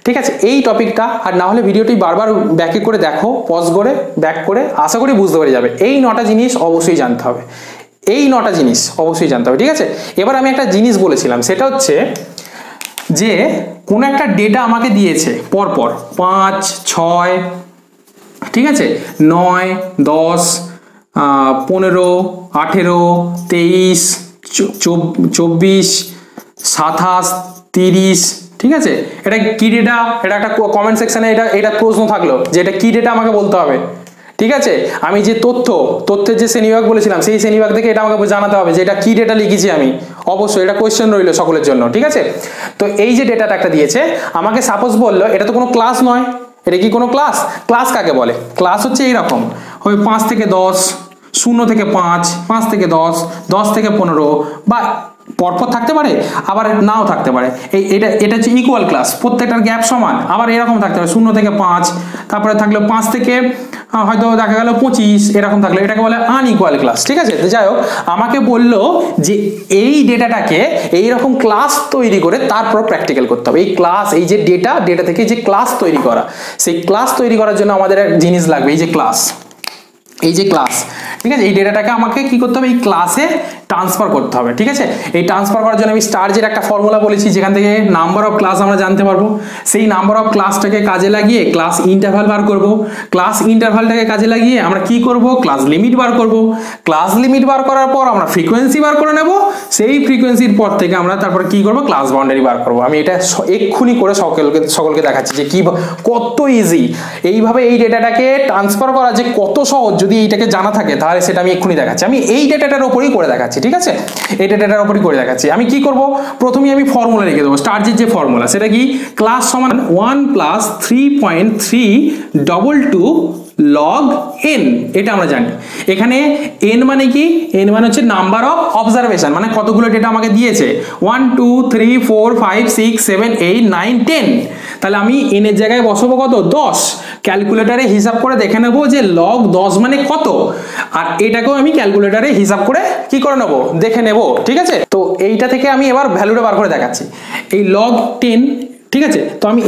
ঠিক আছে। এই টপিকটা আর না হলে ভিডিওটি বারবার ব্যাক করে দেখো, পজ করে ব্যাক করে, আশা করি বুঝতে পেরে যাবে। এই 9টা জিনিস অবশ্যই জানতে হবে, এই 9টা জিনিস অবশ্যই জানতে হবে, ঠিক আছে। এবার আমি একটা জিনিস বলেছিলাম, সেটা হচ্ছে যে কোনো একটা ডেটা আমাকে দিয়েছে পরপর 5, 6, ঠিক আছে, 9, 10, 15, 18, 23, 24, 27, 30, ঠিক আছে। এটা কি ডেটা, এটা একটা কমেন্ট সেকশনে এটা প্রশ্ন থাকলো যে এটা কি ডেটা আমাকে বলতে হবে, ঠিক আছে। আমি যে তথ্যের যে শ্রেণীবিভাগ বলেছিলাম সেই শ্রেণীবিভাগ থেকে এটা আমাকে জানাতে হবে যে এটা কি ডেটা লিখেছি আমি, অবশ্যই এটা কোয়েশ্চেন রইল সকলের জন্য, ঠিক আছে। তো এই যে ডেটাটা একটা দিয়েছে আমাকে, সাপোজ বললো এটা তো কোনো ক্লাস নয়, এটা কি কোনো ক্লাস? ক্লাস কাকে বলে? ক্লাস হচ্ছে এইরকম, ওই 5 থেকে 10, 0 থেকে 5, 5 থেকে 10, 10 থেকে 15 বা পরপর থাকতে পারে, আবার নাও থাকতে পারে। এটা হচ্ছে ইকুয়াল ক্লাস, প্রত্যেকটার গ্যাপ সমান, আবার এরকম থাকতে পারে 0 থেকে 5, তারপরে থাকলো 5 থেকে হয়তো দেখা গেল 25, এরকম থাকলো, এটাকে বলে আনইকুয়াল ক্লাস, ঠিক আছে। যাই হোক, আমাকে বললো যে এই ডেটাটাকে এইরকম ক্লাস তৈরি করে তারপর প্র্যাকটিক্যাল করতে হবে। এই ক্লাস, এই যে ডেটা থেকে যে ক্লাস তৈরি করা, সেই ক্লাস তৈরি করার জন্য আমাদের এক জিনিস লাগবে, এই যে ক্লাস, এই যে ক্লাস, ঠিক আছে। এই ডেটাটাকে আমাকে কি করতে হবে, এই ক্লাসে ট্রান্সফার করতে হবে, ঠিক আছে। এই ট্রান্সফার করার জন্য আমি স্টারজের একটা ফর্মুলা বলেছি, যেখান থেকে নাম্বার অফ ক্লাস আমরা জানতে পারবো। সেই নাম্বার অফ ক্লাসটাকে কাজে লাগিয়ে ক্লাস ইন্টারভাল বার করব। ক্লাস ইন্টারভালটাকে কাজে লাগিয়ে আমরা কি করব, ক্লাস লিমিট বার করব। ক্লাস লিমিট বার করার পর আমরা ফ্রিকোয়েন্সি বার করে নেব। সেই ফ্রিকোয়েন্সির পর থেকে আমরা তারপর কি করব, ক্লাস বাউন্ডারি বার করব। আমি এটা এক্ষুনি করে সকলকে দেখাচ্ছি যে কি কত ইজি এইভাবে এই ডেটাটাকে ট্রান্সফার করা যে কত সহজ। যদি এইটাকে জানা থাকে তাহলে সেটা আমি এক্ষুনি দেখাচ্ছি। আমি এই ডেটাটার উপরেই করে দেখাচ্ছি, ঠিক আছে, এই ডেটাটার উপরেই করে দেখাচ্ছি। আমি কি করব, প্রথমেই আমি ফর্মুলা লিখে দেবো। স্টারজের যে ফর্মুলা সেটা কি, ক্লাস সমান 1 + 3.322 log n, এটা আমরা জানি। এখানে n মানে কি, n মানে হচ্ছে নাম্বার অফ অবজারভেশন, মানে কতগুলো ডেটা আমাকে দিয়েছে, 1 2 3 4 5 6 7 8 9 10। তাহলে আমি n এর জায়গায় বসাবো কত, 10। ক্যালকুলেটরে হিসাব করে দেখে নেবো যে log 10 মানে কত, আর এটাকেও আমি ক্যালকুলেটরে হিসাব করে কি করে নেবো, দেখে নেবো, ঠিক আছে। তো এইটা থেকে আমি এবার ভ্যালুটা বার করে দেখাচ্ছি। এই log 10, ঠিক আছে, তো আমি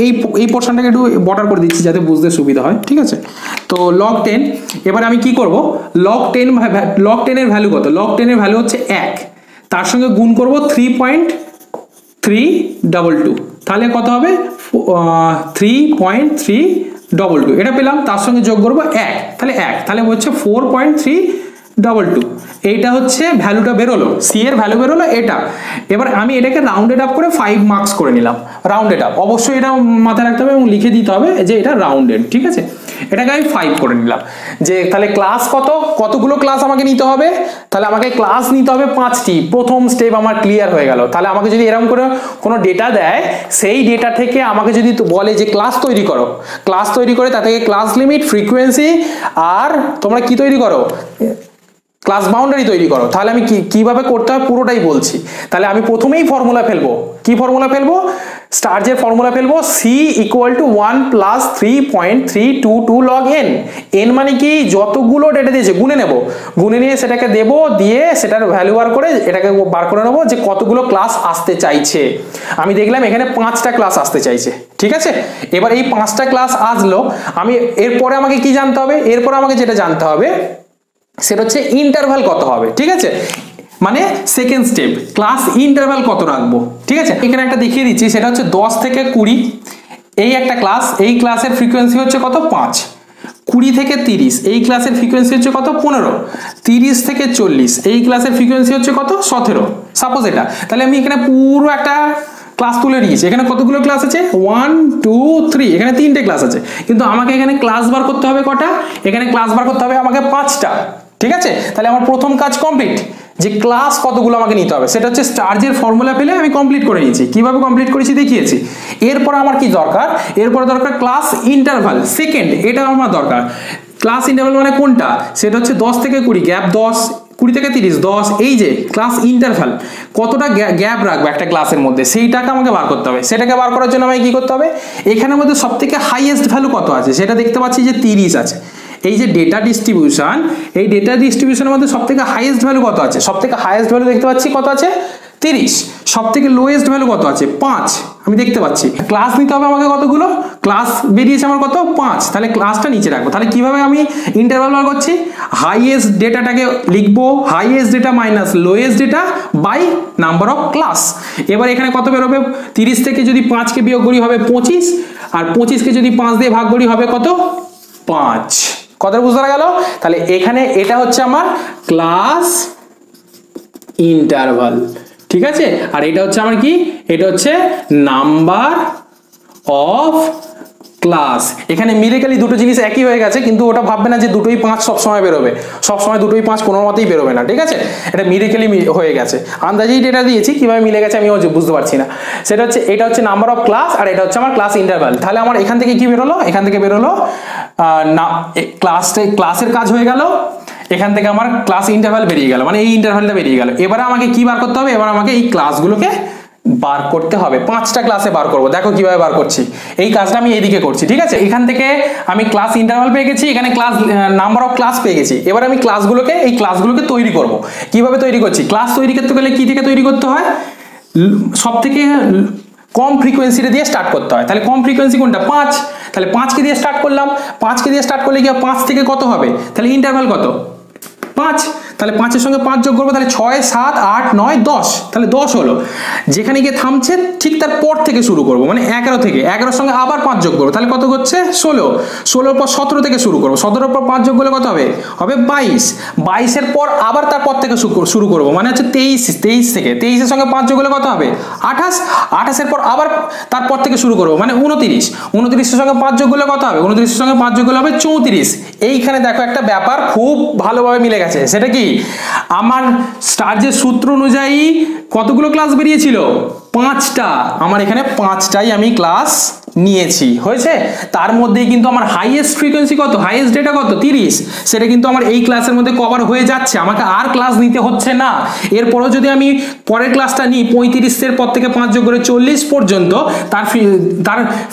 এই পোর্শনটাকে একটু বর্ডার করে দিচ্ছি যাতে বুঝতে সুবিধা হয়, ঠিক আছে। তো log 10, এবার আমি কি করব, log 10 এর ভ্যালু কত, log 10 এর ভ্যালু হচ্ছে 1, তার সঙ্গে গুণ করব 3.322, তাহলে কত হবে 3.322, এটা পেলাম। তার সঙ্গে যোগ করব 1, তাহলে 1, তাহলে হচ্ছে 4.322। এইটা হচ্ছে ভ্যালুটা বেরোলো, সি এর ভ্যালু বেরোলো এটা। এবার আমি এটাকে রাউন্ডেড আপ করে 5 মার্কস করে নিলাম। রাউন্ডেড আপ অবশ্যই এটা মাথায় রাখতে হবে এবং লিখে দিতে হবে যে এটা রাউন্ডেড, ঠিক আছে। এটাকে আমি 5 করে নিলাম। যে তাহলে ক্লাস কতগুলো ক্লাস আমাকে নিতে হবে, তাহলে আমাকে ক্লাস নিতে হবে 5টি। প্রথম স্টেপ আমার ক্লিয়ার হয়ে গেল। তাহলে আমাকে যদি এরকম করে কোনো ডেটা দেয়, সেই ডেটা থেকে আমাকে যদি বলে যে ক্লাস তৈরি করো, ক্লাস তৈরি করে তা থেকে ক্লাস লিমিট, ফ্রিকোয়েন্সি আর তোমরা কি তৈরি করো, ক্লাস বাউন্ডারি তৈরি করো, তাহলে আমি কিভাবে করতে হয় পুরোটাই বলছি। তাহলে আমি প্রথমেই ফর্মুলা ফেলবো, কি ফর্মুলা ফেলবো, স্টারজের ফর্মুলা ফেলবো, c = 1 + 3.322 log n। n মানে কি, যতগুলো ডেটা দিয়েছে গুনে নেব, গুনে নিয়ে সেটাকে দেব, দিয়ে সেটার ভ্যালু বার করে এটাকে বার করে নেবো যে কতগুলো ক্লাস আসতে চাইছে। আমি দেখলাম এখানে 5টা ক্লাস আসতে চাইছে, ঠিক আছে। এবার এই 5টা ক্লাস আসলো, আমি এরপরে আমাকে কি জানতে হবে, এরপরে আমাকে যেটা জানতে হবে সেটা হচ্ছে ইন্টারভাল কত হবে, ঠিক আছে, মানে সেকেন্ড স্টেপ, ক্লাস ইন্টারভাল কত রাখবো, ঠিক আছে। এখানে একটা দেখিয়ে দিচ্ছি, সেটা হচ্ছে 10 থেকে 20, এই একটা ক্লাস, এই ক্লাসের ফ্রিকোয়েন্সি হচ্ছে কত, 5। 20 থেকে 30, এই ক্লাসের ফ্রিকোয়েন্সি হচ্ছে কত, 15। 30 থেকে 40, এই ক্লাসের ফ্রিকোয়েন্সি হচ্ছে কত, 17, সাপোজ এটা। তাহলে আমি এখানে পুরো একটা ক্লাস তুলে নিয়েছি। এখানে কতগুলো ক্লাস আছে, 1 2 3, এখানে 3টে ক্লাস আছে, কিন্তু আমাকে এখানে ক্লাস বার করতে হবে কটা, এখানে ক্লাস বার করতে হবে আমাকে 5টা, ঠিক আছে। তাহলে আমার প্রথম কাজ কমপ্লিট, যে ক্লাস কতগুলো আমাকে নিতে হবে সেটা হচ্ছে স্টারজের ফর্মুলা ফেলে আমি কমপ্লিট করে নিয়েছি। কিভাবে কমপ্লিট করেছি দেখিয়েছি। এরপর আমার কি দরকার, এরপর দরকার ক্লাস ইন্টারভাল সেকেন্ড, এটা আমার দরকার। ক্লাস ইন্টারভাল মানে কোনটা, সেটা হচ্ছে 10 থেকে 20, গ্যাপ 10, 20 থেকে 30, 10, এই যে ক্লাস ইন্টারভাল কতটা গ্যাপ রাখবো একটা ক্লাসের মধ্যে, সেইটাকে আমাকে বার করতে হবে। সেটাকে বার করার জন্য আমাকে কি করতে হবে, এখানের মধ্যে সব থেকে হাইয়েস্ট ভ্যালু কত আছে সেটা দেখতে পাচ্ছি যে 30 আছে। এই যে ডেটা ডিস্ট্রিবিউশন, এই ডেটা ডিস্ট্রিবিউশনের মধ্যে সবথেকে হাইয়েস্ট ভ্যালু কত আছে, সবথেকে হাইয়েস্ট ভ্যালু দেখতে পাচ্ছি কত আছে, 30। সবথেকে লোয়েস্ট ভ্যালু কত আছে, 5, আমি দেখতে পাচ্ছি। ক্লাস নিতে হবে আমাকে কতগুলো, ক্লাস বেরিয়েছে আমার কত, 5, তাহলে ক্লাসটা নিচে রাখবো। তাহলে কিভাবে আমি ইন্টারভাল বার করছি, হাইয়েস্ট ডেটাটাকে লিখবো, highest data minus lowest data by number of class. এবার এখানে কত বেরোবে, 30 থেকে যদি 5কে বিয়োগ করি হবে 25, আর 25কে যদি 5 দিয়ে ভাগ করি হবে কত, 5। কত বুঝতে গেল। তাহলে এখানে এটা হচ্ছে আমার ক্লাস ইন্টারভাল, ঠিক আছে। আর এটা হচ্ছে আমার কি, এটা হচ্ছে নাম্বার অফ ক্লাস। এখানে মিরাকলি দুটো জিনিস একই হয়ে গেছে, কিন্তু ওটা ভাববে না যে দুটোই 5 সবসময় বেরোবে, সবসময় দুটোই 5 কোনো মতেই বেরোবে না, ঠিক আছে। এটা মিরাকলি হয়ে গেছে, আন্দাজেই ডেটা দিয়েছি, কিভাবে মিলে গেছে আমিও বুঝতে পারছি না। সেটা হচ্ছে, এটা হচ্ছে নাম্বার অফ ক্লাস আর এটা হচ্ছে আমার ক্লাস ইন্টারভাল। তাহলে আমার এখান থেকে কি বেরোলো, এখান থেকে বেরোলো না ক্লাসের কাজ হয়ে গেল, এখান থেকে আমার ক্লাস ইন্টারভাল বেরিয়ে গেল, মানে এই ইন্টারভালটা বেরিয়ে গেল। এবারে আমাকে কি বার করতে হবে, এবার আমাকে এই ক্লাসগুলোকে বার করতে হবে। 5টা ক্লাসে বার করব, দেখো কিভাবে বার করছি। এই কাজটা আমি এইদিকে করছি, ঠিক আছে। এখান থেকে আমি ক্লাস ইন্টারভাল পেয়ে গেছি, এখানে ক্লাস নাম্বার অফ ক্লাস পেয়ে গেছি। এবার আমি এই ক্লাসগুলোকে তৈরি করব। কিভাবে তৈরি করছি, ক্লাস তৈরি করতে গেলে কি থেকে তৈরি করতে হয়, সব থেকে কম ফ্রিকোয়েন্সিটা দিয়ে স্টার্ট করতে হয়। তাহলে কম ফ্রিকোয়েন্সি কোনটা, 5, তাহলে 5কে দিয়ে স্টার্ট করলাম। 5কে দিয়ে স্টার্ট করলে কি 5 থেকে কত হবে, তাহলে ইন্টারভাল কত, 5। তাহলে 5 এর সঙ্গে 5 যোগ করবো, তাহলে 6 7 8 9 10, তাহলে 10 হলো। যেখানে গিয়ে থামছে ঠিক তার পর থেকে শুরু করবো, মানে 11 থেকে, 11 সঙ্গে আবার 5 যোগ করবো, তাহলে কত হচ্ছে 16, 16 পর 17 থেকে শুরু করবো, 17 পর 5 যোগ করলে কত হবে, হবে 22, 22 এর পর আবার তারপর থেকে শুরু করবো, মানে হচ্ছে 23, 23 থেকে, 23 এর সঙ্গে 5 যোগ করলে কত হবে 28, 28 এর পর আবার তারপর থেকে শুরু করবো, মানে 29, 29 এর সঙ্গে 5 যোগ করলে কত হবে, 29 এর সঙ্গে 5 যোগ করলে হবে 34। এইখানে দেখো একটা ব্যাপার খুব ভালোভাবে মিলে গেছে, সেটা কি আমার স্টার্জের সূত্র অনুযায়ী কতগুলো ক্লাস বেরিয়েছিল, 5টা, আমার এখানে 5টাই আমি ক্লাস নিয়েছি, হয়েছে। তার মধ্যেই কিন্তু আমার হাইয়েস্ট ফ্রিকোয়েন্সি কত, হাইয়েস্ট ডেটা কত 30, সেটা কিন্তু আমার এই ক্লাসের মধ্যে কভার হয়ে যাচ্ছে, আমাকে আর ক্লাস নিতে হচ্ছে না। এরপরও যদি আমি পরের ক্লাসটা নিই 35 এর পর থেকে 5 যোগ করে 40 পর্যন্ত, তার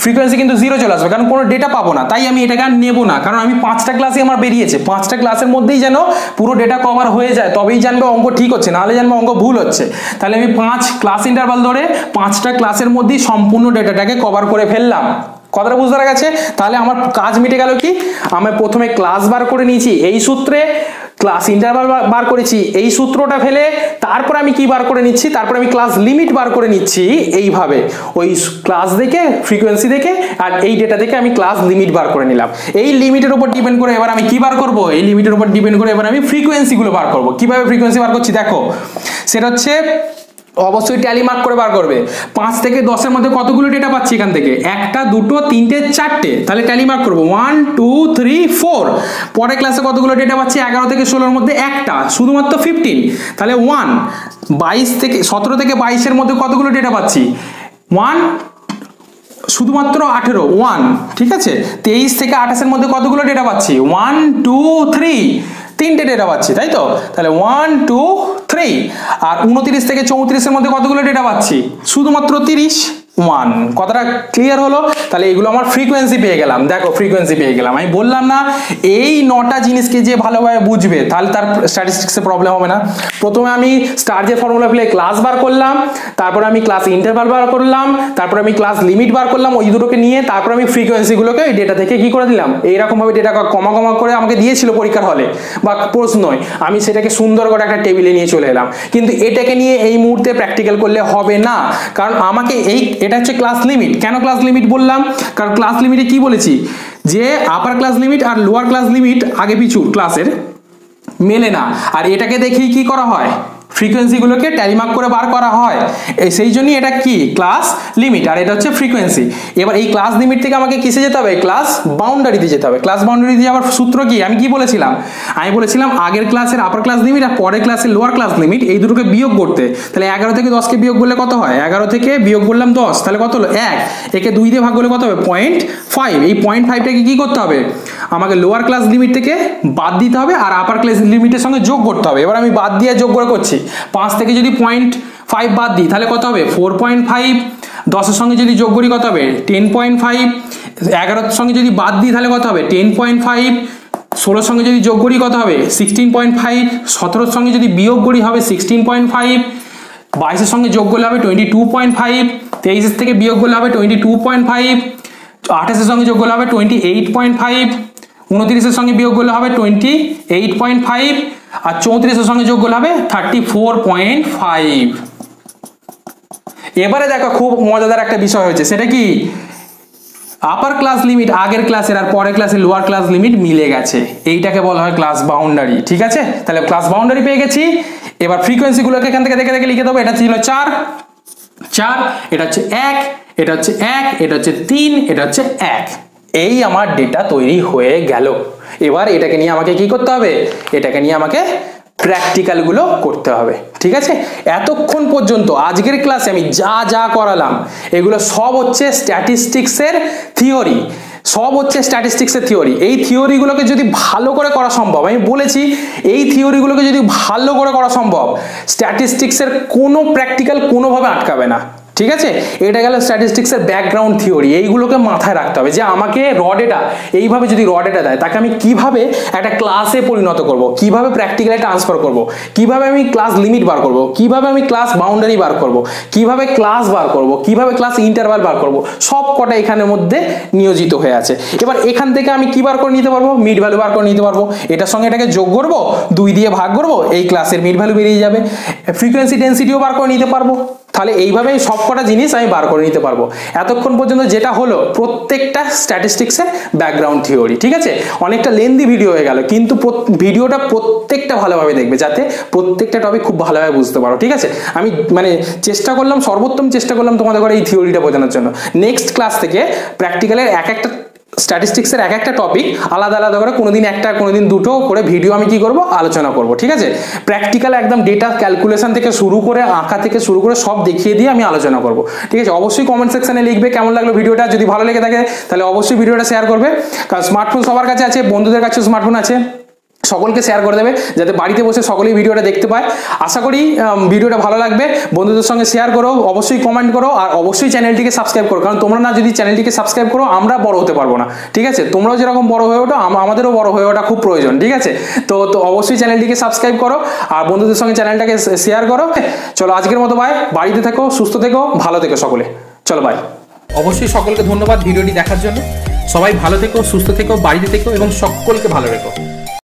ফ্রিকোয়েন্সি কিন্তু 0 চলে আসবে, কারণ কোনো ডেটা পাবো না, তাই আমি এটাকে আর নেবো না, কারণ আমি 5টা ক্লাসই আমার বেরিয়েছে, 5টা ক্লাসের মধ্যেই যেন পুরো ডেটা কভার হয়ে যায়, তবেই জানবে অঙ্ক ঠিক হচ্ছে, নাহলে জানবে অঙ্ক ভুল হচ্ছে। তাহলে আমি 5 ক্লাস ইন্টারভাল ধরে 5টা ক্লাসের মধ্যেই সম্পূর্ণ ডেটাটাকে কভার করে ফেললাম। কথাটা বুঝতে পারা গেছে? তাহলে আমার কাজ মিটে গেল কি, আমি প্রথমে ক্লাস বার করে নিয়েছি এই সূত্রে, ক্লাস ইন্টারভাল বার করেছি এই সূত্রটা ফেলে, তারপর আমি কি বার করে নিচ্ছি, তারপর আমি ক্লাস লিমিট বার করে নিচ্ছি এইভাবে, ওই ক্লাস দেখে ফ্রিকোয়েন্সি দেখে আর এই ডেটা দেখে আমি ক্লাস লিমিট বার করে নিলাম। এই লিমিটের উপর ডিপেন্ড করে এবার আমি কি বার করব, এই লিমিটের উপর ডিপেন্ড করে এবার আমি ফ্রিকোয়েন্সিগুলো বার করব। কিভাবে ফ্রিকোয়েন্সি বার করছি দেখো, সেটা হচ্ছে অবশ্যই ট্যালি মার্ক করে বার করবে। 5 থেকে 10 এর মধ্যে কতগুলো ডেটা পাচ্ছি এখান থেকে, 1টা 2টো 3টে 4টে, তাহলে ট্যালি মার্ক করবো 1 2 3 4। পরের ক্লাসে কতগুলো ডেটা পাচ্ছি, 11 থেকে 16 এর মধ্যে একটা, শুধুমাত্র 15, তাহলে 1। 22 থেকে 17 থেকে 22 এর মধ্যে কতগুলো ডেটা পাচ্ছি, 1, শুধুমাত্র 18, 1, ঠিক আছে। 23 থেকে 28 এর মধ্যে কতগুলো ডেটা পাচ্ছি, 1 2 3, 3টে ডেটা পাচ্ছি, তাই তো, তাহলে 1 2 3। আর 29 থেকে 34 এর মধ্যে কতগুলো ডেটা পাচ্ছি, শুধুমাত্র 30, 1। কথাটা ক্লিয়ার হলো? তাহলে এগুলো আমার ফ্রিকোয়েন্সি পেয়ে গেলাম, দেখো ফ্রিকোয়েন্সি পেয়ে গেলাম। আমি বললাম না এই 9টা জিনিসকে যে ভালোভাবে বুঝবে তাহলে তার স্ট্যাটিস্টিক্সে প্রবলেম হবে না। প্রথমে আমি স্টার্জের ফর্মুলা ফেলে ক্লাস বার করলাম, তারপর আমি ক্লাস ইন্টারভাল বার করলাম, তারপর আমি ক্লাস লিমিট বার করলাম, ওই দুটোকে নিয়ে তারপর আমি ফ্রিকোয়েন্সিগুলোকে ওই ডেটা থেকে কি করে দিলাম, এইরকমভাবে ডেটা কমা কমা করে আমাকে দিয়েছিল পরীক্ষার হলে বা প্রশ্নই, আমি সেটাকে সুন্দর করে একটা টেবিলে নিয়ে চলে এলাম। কিন্তু এটাকে নিয়ে এই মুহূর্তে প্র্যাকটিক্যাল করলে হবে না, কারণ আমাকে এটা হচ্ছে ক্লাস লিমিট। কেন ক্লাস লিমিট বললাম, কারণ ক্লাস লিমিটে কি বলেছি যে আপার ক্লাস লিমিট আর লোয়ার ক্লাস লিমিট আগে পিছু ক্লাসের মেলে না, আর এটাকে দেখেই কি করা হয়, ফ্রিকোয়েন্সিগুলোকে ট্যালি মার্ক করে বার করা হয়, সেই জন্যই এটা কি ক্লাস লিমিট আর এটা হচ্ছে ফ্রিকোয়েন্সি। এবার এই ক্লাস লিমিট থেকে আমাকে কিসে যেতে হবে, ক্লাস বাউন্ডারিতে যেতে হবে। ক্লাস বাউন্ডারিতে যাওয়ার সূত্র কি, আমি কি বলেছিলাম, আমি বলেছিলাম আগের ক্লাসের আপার ক্লাস লিমিট আর পরের ক্লাসের লোয়ার ক্লাস লিমিট এই দুটোকে বিয়োগ করতে। তাহলে 11 থেকে 10কে বিয়োগ করলে কত হয়, 11 থেকে বিয়োগ করলাম 10, তাহলে কত হলো 1, একে 2 দিয়ে ভাগ করলে কত হবে 0.5। এই 0.5টাকে কি করতে হবে, আমাকে লোয়ার ক্লাস লিমিট থেকে বাদ দিতে হবে আর আপার ক্লাস লিমিটের সঙ্গে যোগ করতে হবে। এবার আমি বাদ দিয়ে যোগ করে করছি, 5 থেকে যদি 0.5 বাদ দিই তাহলে কত হবে 4.5, 10 এর সঙ্গে যদি যোগ করি কত হবে 10.5, 11 সঙ্গে যদি বাদ দিই তাহলে কত হবে 10.5, 16 সঙ্গে যদি যোগ করি কত হবে 16.5, 17 সঙ্গে যদি বিয়োগ করি হবে 16.5, 22 সঙ্গে যোগ করলে হবে 22.5, 23 থেকে বিয়োগ করলে হবে 22.5, 28 সঙ্গে যোগ করলে হবে 28.5, 29 সঙ্গে বিয়োগ করলে হবে 28.5 আর 34 সঙ্গে যোগ করলে হবে 34.5। এবারে দেখো খুব মজাদার একটা বিষয় হয়েছে, সেটা কি আপার ক্লাস লিমিট আগের ক্লাসের আর পরের ক্লাসের লোয়ার ক্লাস লিমিট মিলে গেছে, এইটাকে বলা হয় ক্লাস বাউন্ডারি। ঠিক আছে, তাহলে ক্লাস বাউন্ডারি পেয়ে গেছি। এবার ফ্রিকোয়েন্সিগুলোকে এখান থেকে দেখে দেখে লিখে দেবো। এটা ছিল 4, এটা হচ্ছে 1, এটা হচ্ছে 1, এটা হচ্ছে 3, এটা হচ্ছে 1। এই আমার ডেটা তৈরি হয়ে গেল। এবার এটাকে নিয়ে আমাকে কি করতে হবে, এটাকে নিয়ে আমাকে প্র্যাকটিক্যাল গুলো করতে হবে। ঠিক আছে, এতক্ষণ পর্যন্ত আজকের ক্লাসে আমি যা যা করালাম এগুলো সব হচ্ছে স্ট্যাটিস্টিক্সের থিওরি, সব হচ্ছে স্ট্যাটিস্টিক্সের থিওরি। এই থিওরিগুলোকে যদি ভালো করে করা সম্ভব, আমি বলেছি এই থিওরিগুলোকে যদি ভালো করে করা সম্ভব, স্ট্যাটিস্টিক্সের কোনো প্র্যাকটিক্যাল কোনোভাবে আটকাবে না। ঠিক আছে, এটা গেল স্ট্যাটিস্টিক্সের ব্যাকগ্রাউন্ড থিওরি। এইগুলোকে মাথায় রাখতে হবে যে আমাকে র ডেটা এইভাবে যদি র ডেটা দেয় তাকে আমি কিভাবে একটা ক্লাসে পরিণত করব, কিভাবে প্র্যাকটিক্যালি ট্রান্সফার করব, কিভাবে আমি ক্লাস লিমিট বার করব, কিভাবে আমি ক্লাস বাউন্ডারি বার করব, কিভাবে ক্লাস বার করব, কিভাবে ক্লাস ইন্টারভাল বার করব, সব কটা এখানের মধ্যে নিয়োজিত হয়ে আছে। এবার এখান থেকে আমি কি বার করে নিতে পারবো, মিড ভ্যালু বার করে নিতে পারবো। এটার সঙ্গে এটাকে যোগ করব, 2 দিয়ে ভাগ করব, এই ক্লাসের মিড ভ্যালু বেরিয়ে যাবে। ফ্রিকোয়েন্সি ডেন্সিটিও বার করে নিতে পারবো। তাহলে এইভাবে সবকটা জিনিস আমি বার করে নিতে পারবো। এতক্ষণ পর্যন্ত যেটা হলো প্রত্যেকটা স্ট্যাটিস্টিক্সের ব্যাকগ্রাউন্ড থিওরি। ঠিক আছে, অনেকটা লেন্দি ভিডিও হয়ে গেল, কিন্তু ভিডিওটা প্রত্যেকটা ভালোভাবে দেখবে যাতে প্রত্যেকটা টপিক খুব ভালোভাবে বুঝতে পারো। ঠিক আছে, আমি মানে চেষ্টা করলাম, সর্বোত্তম চেষ্টা করলাম তোমাদের করে এই থিওরিটা বোঝানোর জন্য। নেক্সট ক্লাস থেকে প্র্যাকটিক্যালের একটা স্ট্যাটিস্টিক্সের একটা টপিক আলাদা আলাদা করে কোনোদিন একটা কোনোদিন দুটো করে ভিডিও আমি কি করব, আলোচনা করব। ঠিক আছে, প্র্যাকটিক্যাল একদম ডেটা ক্যালকুলেশন থেকে শুরু করে আঁকা থেকে শুরু করে সব দেখিয়ে দিয়ে আমি আলোচনা করব। ঠিক আছে, অবশ্যই কমেন্ট সেকশনে লিখবে কেমন লাগলো ভিডিওটা। যদি ভালো লেগে থাকে তাহলে অবশ্যই ভিডিওটা শেয়ার করবে, কারণ স্মার্টফোন সবার কাছে আছে, বন্ধুদের কাছেও স্মার্টফোন আছে, সকলকে শেয়ার করে দেবে যাতে বাড়িতে বসে সকলেই ভিডিওটা দেখতে পায়। আশা করি ভিডিওটা ভালো লাগবে, বন্ধুদের সঙ্গে শেয়ার করো, অবশ্যই কমেন্ট করো, আর অবশ্যই চ্যানেলটিকে সাবস্ক্রাইব করো, কারণ তোমরা না যদি চ্যানেলটিকে সাবস্ক্রাইব করো আমরা বড় হতে পারবো না। ঠিক আছে, তোমরাও যেরকম বড় হয়ে ওঠো আমাদেরও বড় হয়ে ওঠা খুব প্রয়োজন। ঠিক আছে, তো অবশ্যই চ্যানেলটিকে সাবস্ক্রাইব করো আর বন্ধুদের সঙ্গে চ্যানেলটাকে শেয়ার করো। চলো আজকের মতো বাই, বাড়িতে থেকো, সুস্থ থেকো, ভালো থেকো সকলে। চলো বাই। অবশ্যই সকলকে ধন্যবাদ ভিডিওটি দেখার জন্য। সবাই ভালো থেকো, সুস্থ থেকো, বাড়িতে থেকো এবং সকলকে ভালো রেখো।